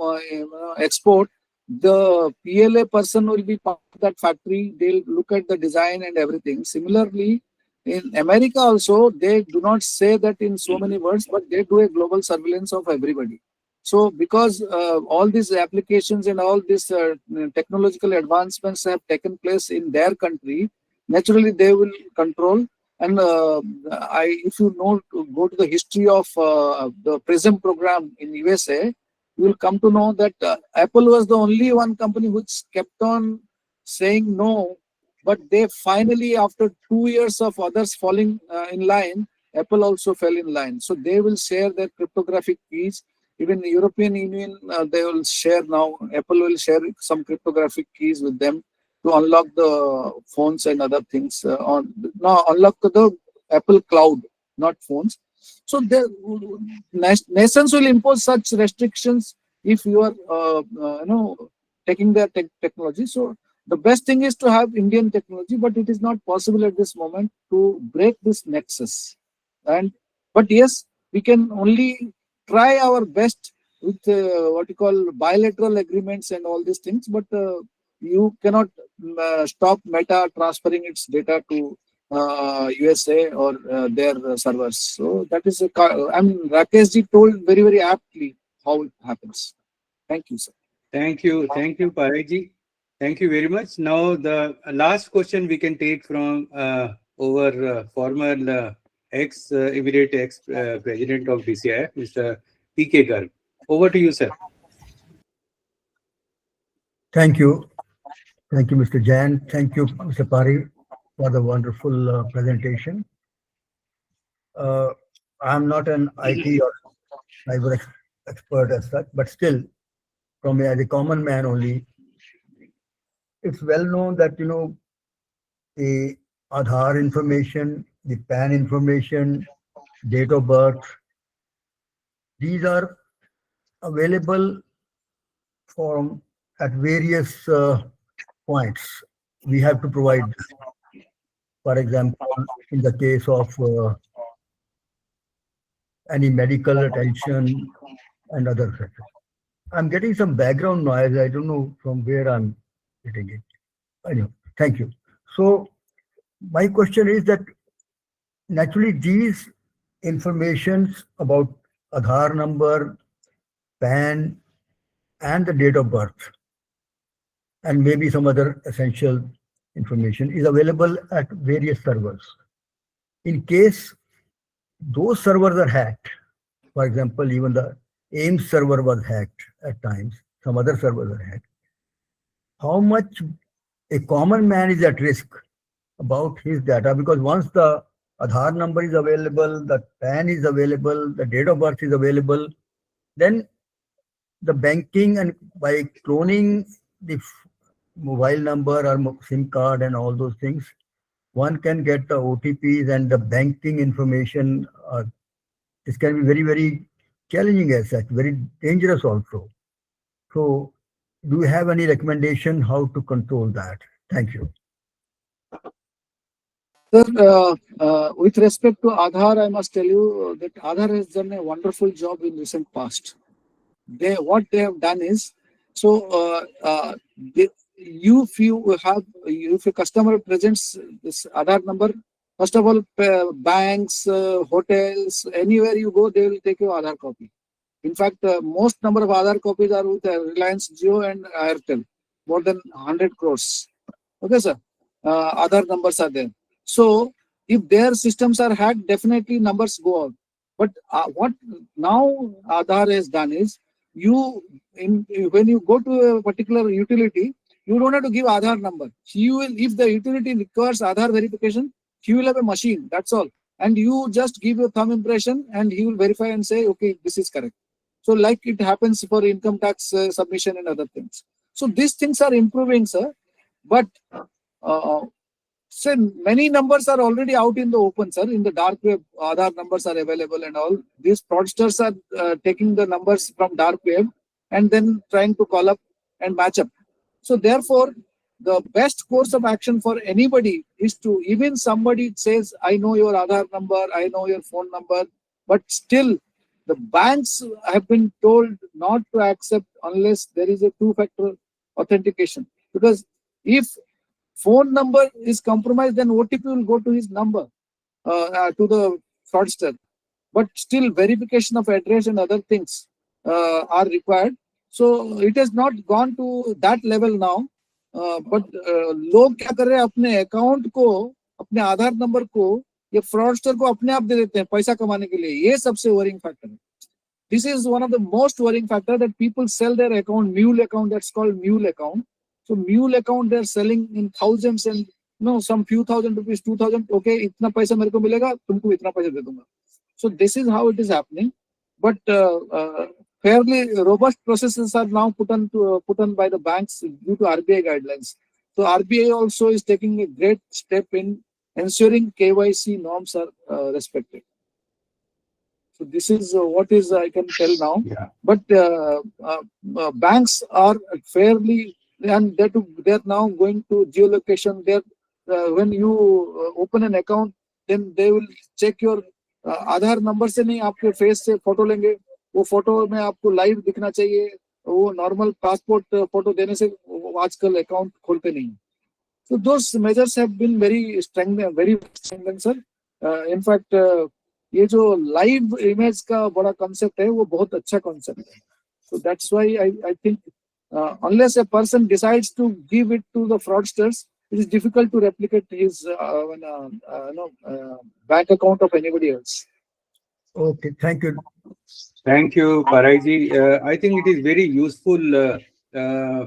export, the PLA person will be part of that factory. They'll look at the design and everything. Similarly, in America also, they do not say that in so many words, but they do a global surveillance of everybody. So because all these applications and all these technological advancements have taken place in their country, naturally they will control. And if you know, go to the history of the PRISM program in USA, you will come to know that Apple was the only one company which kept on saying no, but they finally, after 2 years of others falling in line, Apple also fell in line. So they will share their cryptographic keys. Even the European Union, they will share now. Apple will share some cryptographic keys with them to unlock the phones and other things. Unlock the Apple cloud, not phones. So the nations will impose such restrictions if you are, taking their technology. So the best thing is to have Indian technology, but it is not possible at this moment to break this nexus. But yes, we can only try our best with what you call bilateral agreements and all these things. But you cannot stop Meta transferring its data to USA or their servers. So that is Rakesh ji told very, very aptly how it happens. Thank you, sir. Thank you, Parai ji. Thank you very much. Now the last question we can take from our former immediate ex-president of DCIF, Mr. P.K. Garg. Over to you, sir. Thank you. Thank you, Mr. Jain. Thank you, Mr. Pari, for the wonderful presentation. I'm not an IT or cyber expert as such, but still, as a common man only, it's well known that, the Aadhaar information, the PAN information, date of birth, these are available at various points. We have to provide, for example, in the case of any medical attention and other factors. I'm getting some background noise. I don't know from where I'm getting it. Anyway, thank you. So my question is that naturally these informations about Aadhaar number, PAN, and the date of birth, and maybe some other essential information is available at various servers. In case those servers are hacked, for example, even the AIMS server was hacked at times, some other servers are hacked. How much a common man is at risk about his data? Because once the Aadhaar number is available, the PAN is available, the date of birth is available, then the banking, and by cloning the mobile number or SIM card and all those things, one can get the OTPs and the banking information. This can be very, very challenging as such, very dangerous also. So, do you have any recommendation how to control that? Thank you. Sir, with respect to Aadhaar, I must tell you that Aadhaar has done a wonderful job in recent past. What they have done is, so if a customer presents this Aadhaar number, first of all, banks, hotels, anywhere you go, they will take your Aadhaar copy. In fact, most number of Aadhaar copies are with Reliance Jio and Airtel, more than 100 crores. Okay, sir. Aadhaar numbers are there. So, if their systems are hacked, definitely numbers go out. But what now Aadhaar has done is, when you go to a particular utility, you don't have to give Aadhaar number. If the utility requires Aadhaar verification, he will have a machine. That's all. And you just give your thumb impression, and he will verify and say, okay, this is correct. So, like it happens for income tax submission and other things. So, these things are improving, sir. But many numbers are already out in the open, sir. In the dark web, Aadhaar numbers are available and all. These fraudsters are taking the numbers from dark web and then trying to call up and match up. So therefore, the best course of action for anybody is to, even somebody says, I know your Aadhaar number, I know your phone number, but still the banks have been told not to accept unless there is a two-factor authentication. Because if phone number is compromised, then OTP will go to his number, to the fraudster. But still verification of address and other things are required. So it has not gone to that level now. But लोग क्या कर रहे हैं, अपने account को, अपने आधार number को ये फ्रॉडस्टर को अपने आप दे देते हैं पैसा कमाने के लिए. ये सबसे वरिंग फैक्टर है. This is one of the most worrying factor, that people sell their account, mule account, that's called mule account. So mule account they're selling in thousands and some few thousand rupees, 2,000. Okay, इतना पैसा मेरे को मिलेगा, तुमको इतना पैसा दे दूंगा. So this is how it is happening. But fairly robust processes are now put on by the banks due to RBI guidelines. So RBI also is taking a great step in ensuring KYC norms are respected. So this is what is I can tell now. Yeah. But banks are fairly, and they're now going to geolocation. When you open an account, then they will check your Aadhaar number से नहीं, आपके face से photo लेंगे. वो photo में आपको live दिखना चाहिए. वो नॉर्मल पासपोर्ट फोटो देने से आजकल अकाउंट खोलते नहीं. So those measures have been very strengthened, sir. In fact, ये जो लाइव इमेज का बड़ा concept है, वो बहुत अच्छा concept है. So that's why I think unless a person decides to give it to the fraudsters, it is difficult to replicate his bank account of anybody else. Okay, thank you. Thank you, Paraiji. I think it is very useful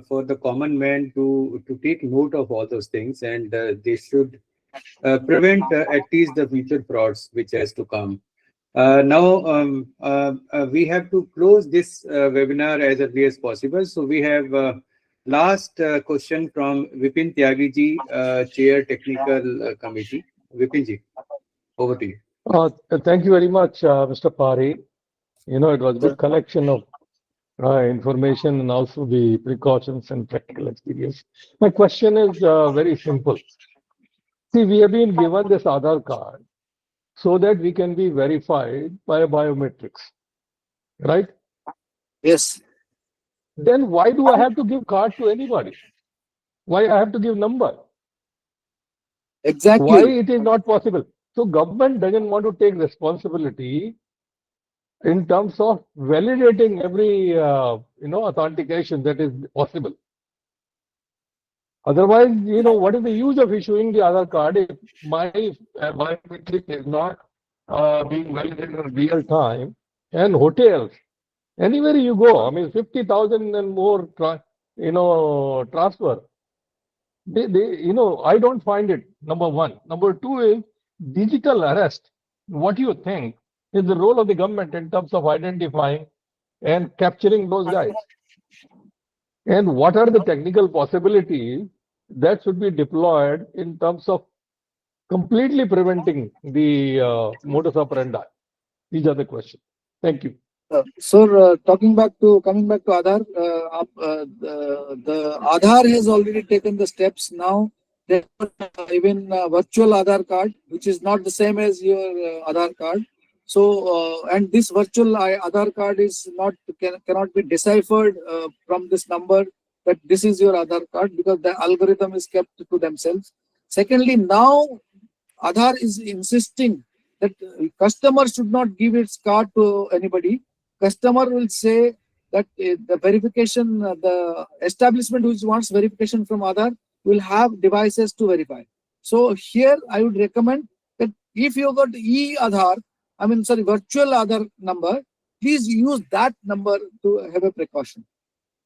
for the common man to take note of all those things, and they should prevent at least the future frauds which has to come. Now, we have to close this webinar as early as possible. So we have last question from Vipin Tyagi ji, Chair Technical Committee. Vipin ji, over to you. Thank you very much, Mr. Pari. It was a good collection of information and also the precautions and practical experience. My question is very simple. See, we have been given this Aadhaar card so that we can be verified by biometrics, right? Yes. Then why do I have to give card to anybody? Why I have to give number? Exactly. Why it is not possible? So government doesn't want to take responsibility in terms of validating every authentication that is possible. Otherwise, what is the use of issuing the Aadhaar card if my biometric is not being validated in real time? And hotels, Anywhere you go, I mean, 50,000 and more, transfer. I don't find it, number one. Number two is digital arrest. What do you think is the role of the government in terms of identifying and capturing those guys? And what are the technical possibilities that should be deployed in terms of completely preventing the modus operandi? These are the questions. Thank you. Sir, coming back to Aadhaar, the Aadhaar has already taken the steps now. There are even virtual Aadhaar card, which is not the same as your Aadhaar card. So, and this virtual Aadhaar card is cannot be deciphered from this number that this is your Aadhaar card, because the algorithm is kept to themselves. Secondly, now Aadhaar is insisting that customer should not give its card to anybody. Customer will say that the verification, the establishment which wants verification from Aadhaar will have devices to verify. So here I would recommend that if you got e-Aadhaar, virtual Aadhaar number, please use that number to have a precaution.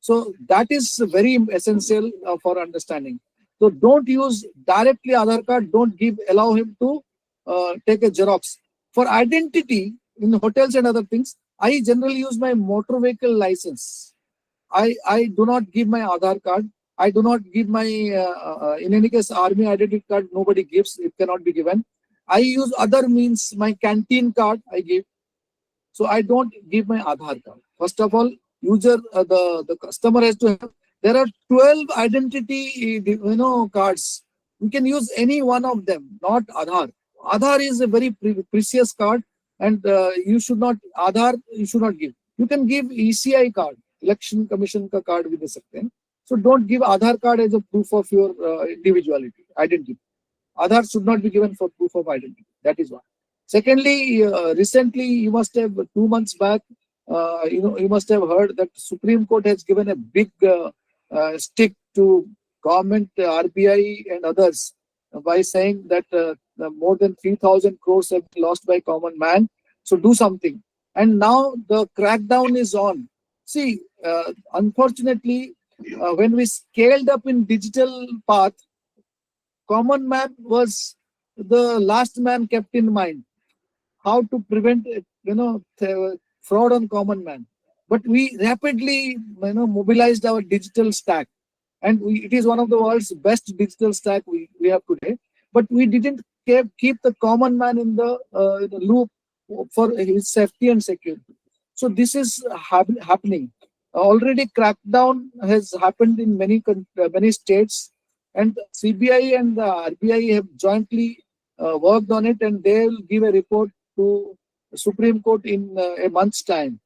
So that is very essential for understanding. So don't use directly Aadhaar card. Don't allow him to take a Xerox. For identity in hotels and other things, I generally use my motor vehicle license. I do not give my Aadhaar card. I do not give my, in any case, army identity card, nobody gives. It cannot be given. I use other means, my canteen card I give. So I don't give my Aadhaar card. First of all, user, the customer has to have, there are 12 identity, cards. You can use any one of them, not Aadhaar. Aadhaar is a very precious card, and you should not give. You can give ECI card, Election Commission ka card with the. So don't give Aadhaar card as a proof of your individuality, identity. Aadhaar should not be given for proof of identity. That is one. Secondly, recently, you must have 2 months back, you must have heard that Supreme Court has given a big stick to government, RBI and others by saying that more than 3,000 crores have been lost by common man. So do something. And now the crackdown is on. See, unfortunately, when we scaled up in digital path, common man was the last man kept in mind. How to prevent, fraud on common man. But we rapidly, mobilized our digital stack, and it is one of the world's best digital stack we have today. But we didn't keep the common man in the loop for his safety and security. So this is happening. Already crackdown has happened in many states, and CBI and the RBI have jointly worked on it, and they will give a report to Supreme Court in a month's time.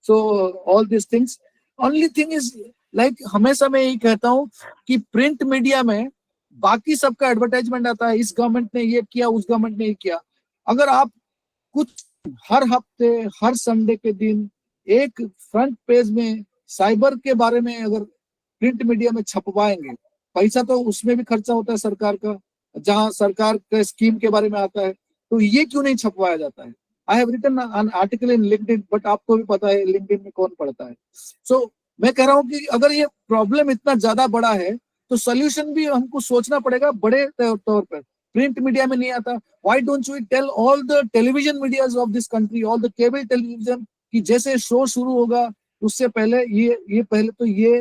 So all these things. Only thing is, like हमेशा मैं यही कहता हूँ कि print media में बाकी सबका advertisement आता है, इस गवर्नमेंट ने ये किया, उस गवर्नमेंट ने ये किया. अगर आप कुछ हर हफ्ते, हर संडे के दिन एक फ्रंट पेज में साइबर के बारे में अगर प्रिंट मीडिया में छपवाएंगे, पैसा तो उसमें भी खर्चा होता है सरकार का, जहां सरकार के स्कीम के बारे में आता है, तो ये क्यों नहीं छपवाया जाता है? I have written an article in LinkedIn, but आपको भी पता है लिंक्डइन में कौन पढ़ता है. सो मैं कह रहा हूँ कि अगर ये प्रॉब्लम इतना ज्यादा बड़ा है तो सोल्यूशन भी हमको सोचना पड़ेगा बड़े तौर पर. प्रिंट मीडिया में नहीं आता. Why don't you tell all the television medias of this country, all the cable television, कि जैसे शो शुरू होगा उससे पहले ये पहले तो ये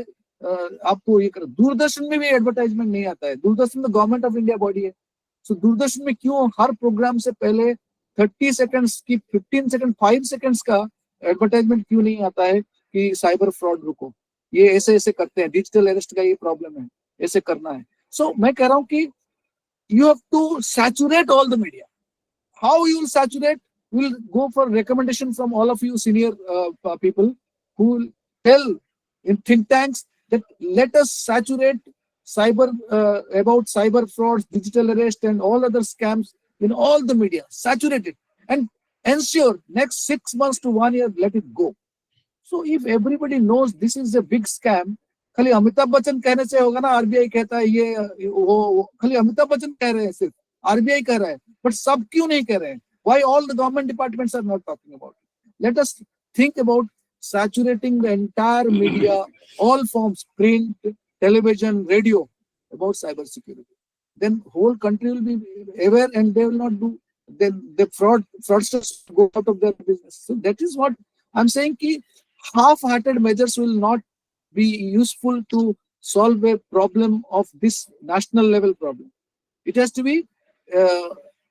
आपको ये करो. दूरदर्शन में भी एडवर्टाइजमेंट नहीं आता है. दूरदर्शन तो गवर्नमेंट ऑफ इंडिया बॉडी है. सो दूरदर्शन में क्यों हर प्रोग्राम से पहले 30 सेकंड्स की 15 सेकंड 5 सेकंड्स का एडवर्टाइजमेंट क्यों नहीं आता है कि साइबर फ्रॉड रुको, ये ऐसे करते हैं, डिजिटल अरेस्ट का ये प्रॉब्लम है, ऐसे करना है. सो मैं कह रहा हूँ कि you have to saturate all the media. How you will saturate? We'll go for recommendation from all of you senior people who will tell in think tanks that let us saturate cyber about cyber frauds, digital arrest, and all other scams in all the media. Saturate it and ensure next 6 months to 1 year let it go. So if everybody knows this is a big scam, खाली अमिताभ बच्चन कहने से होगा ना, RBI कहता है ये वो खाली अमिताभ बच्चन कह रहे हैं, सिर्फ आरबीआई कह रहा है, बट सब क्यों नहीं कह रहे हैं? Why all the government departments are not talking about it? Let us think about saturating the entire media, all forms, print, television, radio, about cybersecurity. Then whole country will be aware and they will not do. Then the fraudsters go out of their business. So that is what I'm saying. Ki half-hearted measures will not be useful to solve a problem of this national level problem. It has to be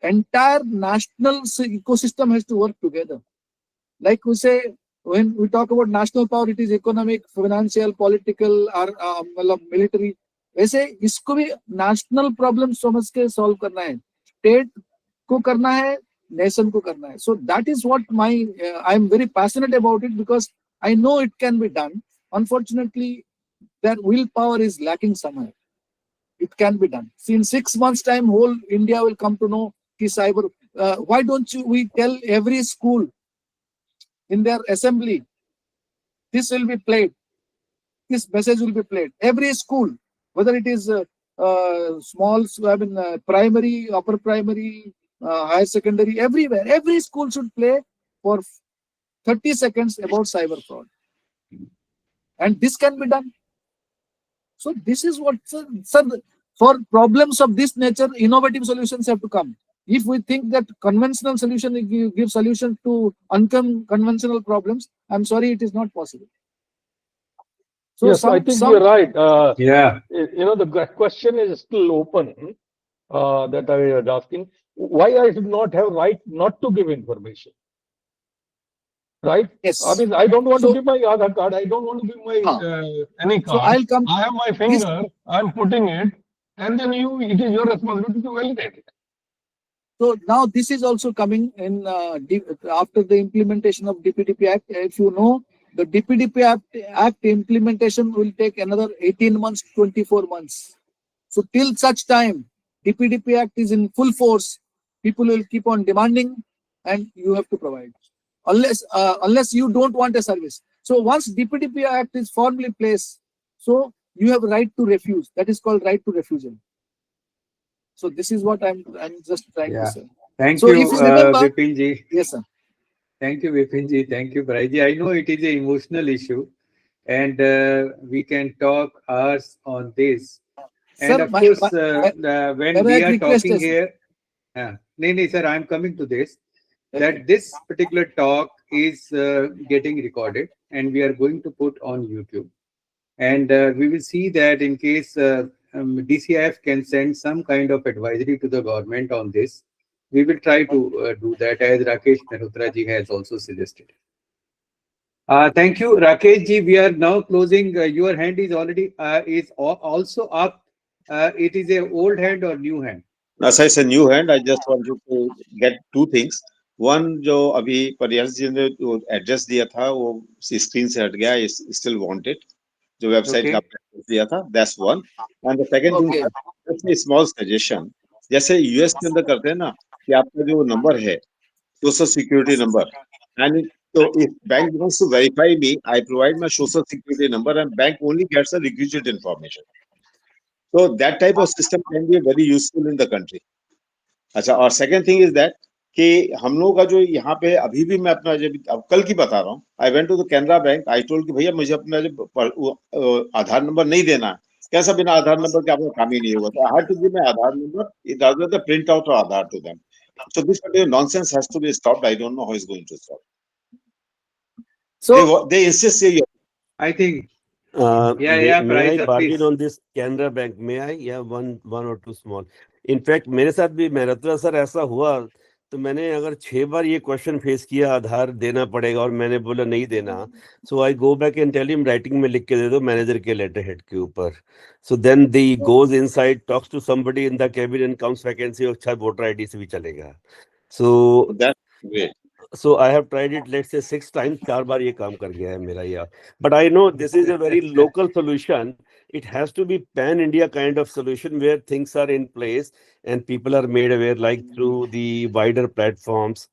entire national ecosystem has to work together. Like we say, when we talk about national power, it is economic, financial, political, or military. वैसे इसको भी national problem समझ के solve करना है, state को करना है, nation को करना है. So that is what I am very passionate about it because I know it can be done. Unfortunately, their willpower is lacking somewhere. It can be done. See, in 6 months' time, whole India will come to know ki cyber. Why don't we tell every school in their assembly, this will be played, this message will be played. Every school, whether it is small, primary, upper primary, higher secondary, everywhere, every school should play for 30 seconds about cyber fraud. And this can be done. So this is what, sir, for problems of this nature, innovative solutions have to come. If we think that conventional solution give solution to unconventional problems, I'm sorry, it is not possible. So yes, I think you're right. Yeah. The question is still open that I was asking. Why I should not have right not to give information? Right? Yes. I mean, I don't want to give my Aadhaar card. I don't want to give my any card. So I'll come. I have my finger. I'm putting it, and then it is your responsibility to validate it. So now this is also coming in after the implementation of DPDP Act. If you know, the DPDP Act implementation will take another 18 months, 24 months. So till such time, DPDP Act is in full force, people will keep on demanding and you have to provide. Unless you don't want a service. So once DPDP Act is formally placed, so you have right to refuse. That is called right to refusal. So this is what I'm just trying to say. Thank So you, if you remember, Vipin ji. yes, sir. Thank you, Vipin ji. Thank you, Brai ji. I know it is an emotional issue, and we can talk hours on this. And Sir, of course, when we are talking is, here, no, sir, I'm coming to this. That this particular talk is getting recorded, and we are going to put on YouTube. And we will see that in case DCIF can send some kind of advisory to the government on this, we will try to do that, as Rakesh Mehrotra ji has also suggested. Thank you, Rakesh ji. We are now closing. Your hand is already is also up. It is a old hand or new hand? As I said, new hand. I just want you to get two things. One, जो अभी परियास जी ने address दिया था वो screen से हट गया, is still wanted. जो वेबसाइट का एड्रेस दिया था, that's one. And the second thing, just a small suggestion. जैसे यूएस के अंदर करते हैं ना कि आपका जो नंबर है, social security number, and so if bank wants to verify me, I provide my social security number and bank only gets the requisite information. So that type of system can be very useful in the country. अच्छा, और second thing is that कि हम लोगों का जो यहाँ पे अभी भी मैं अपना जब अब कल की बता रहा हूँ, I went to the Canara Bank, I told कि भैया मुझे अपना जो आधार नंबर नहीं देना है, कैसा बिना आधार नंबर के आपका काम ही नहीं होगा, तो I had to give my Aadhaar number, it does not the print out of Aadhaar to them. So this kind of nonsense has to be stopped. I don't know how it's going to stop. So they insist here. I think. May I bargain please. on this Canara Bank? May I? Yeah, one or two small. In fact, मेरे साथ भी Mehrotra sir ऐसा हुआ, तो मैंने अगर 6 बार ये question face किया आधार देना पड़ेगा और मैंने बोला नहीं देना, so I go back and tell him writing में लिख के दे दो मैनेजर के लेटर हेड के ऊपर. So then the goes inside, talks to somebody in the cabin and counts vacancy, अच्छा वोटर आईडी से भी चलेगा. सो So I have tried it, let's say 6 times, 4 बार ये काम कर गया है मेरा ये. But I know this is a very local solution. It has to be pan-India kind of solution where things are in place and people are made aware, like through the wider platforms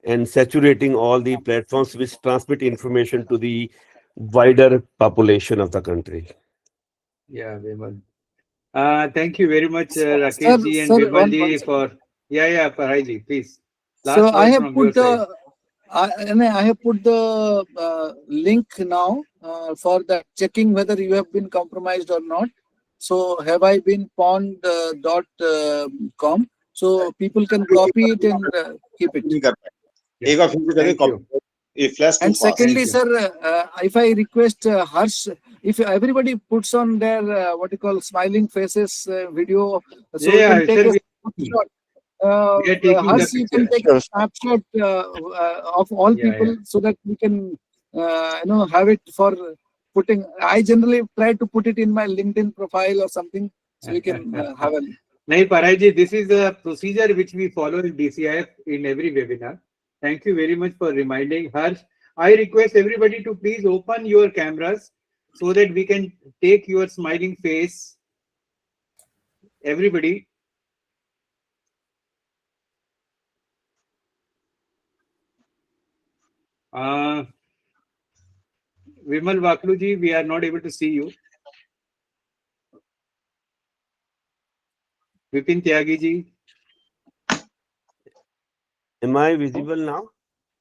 and saturating all the platforms which transmit information to the wider population of the country. Yeah, Vimal. Thank you very much, Rakesh ji and Vimal ji for. Yeah, Parhai ji, please. So I have put I have put the link now for the checking whether you have been compromised or not. So have I been pond.com? So people can copy it and keep it. नहीं कर पाए एक बार फिर से करें Thank you. copy ये flash too And fast secondly, Thank you. sir, if I request Harsh, if everybody puts on their what you call smiling faces video, so we Yeah, can take sir, a we snapshot. we are taking the Harsh, you can picture. take a snapshot of all Yeah, people so that we can have it for putting. I generally try to put it in my LinkedIn profile or something, so we can have a. Nahi, Parag ji, this is a procedure which we follow in DCIF in every webinar. Thank you very much for reminding. Harsh, I request everybody to please open your cameras so that we can take your smiling face. Everybody. Vimal Vaklu ji, we are not able to see you. Vipin Tyagi ji. Am I visible now?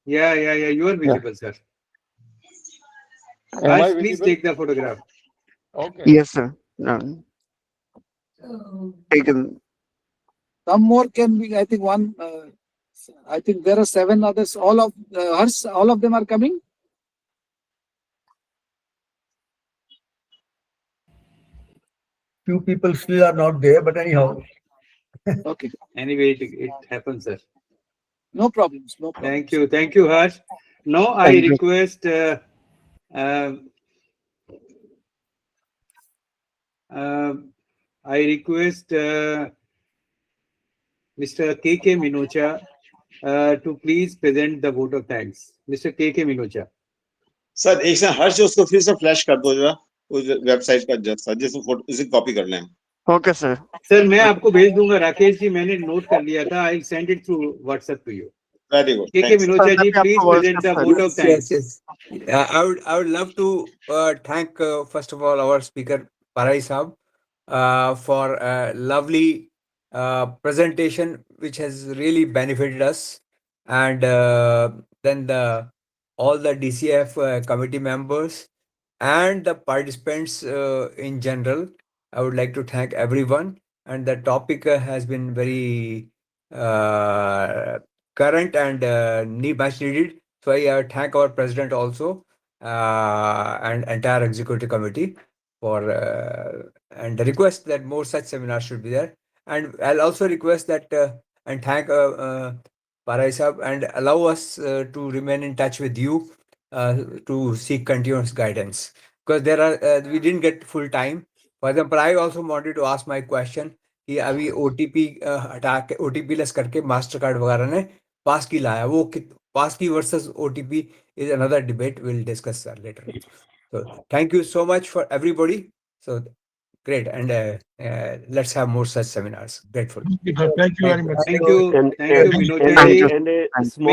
Yeah, you are visible, sir. Am I Harsh, please visible? take the photograph. Okay. Yes, sir. Taken. Some more can be. I think one. I think there are 7 others. All of Harsh, all of them are coming. Few people still are not there, but anyhow. Okay, Anyway, it happens, sir. no problems. No problems. Thank you, Harsh. Now I Thank you. request Mr. K.K. Minocha to please present the vote of thanks. Mr. K.K. Minocha. Sir एक से हर्ष उसको फिर से flash कर दो जरा उस website का जिसमें फोटो इसे कॉपी कर लें Okay, sir. सर मैं आपको भेज दूंगा राकेश जी मैंने नोट कर लिया था I send it through WhatsApp to you very good K Minocha ji Sir, please आपको present the WhatsApp vote of thanks Yes. I would love to thank first of all our speaker Parai Saab for a lovely presentation which has really benefited us, and then all the DCF committee members and the participants in general. I would like to thank everyone, and the topic has been very current and much needed. So I thank our president also and entire executive committee for and request that more such seminars should be there. And I'll also request that and thank Parai Sahab and allow us to remain in touch with you to seek continuous guidance, because there are we didn't get full time. For example, I also wanted to ask my question कि अभी OTP हटा के OTP less करके master card वगैरह ने पास की लाया वो पास की versus OTP is another debate we'll discuss later. So thank you so much for everybody. So great, and let's have more such seminars. Grateful. Thank you very much. Thank you And Minocha Thank ji you. and a Thank you. small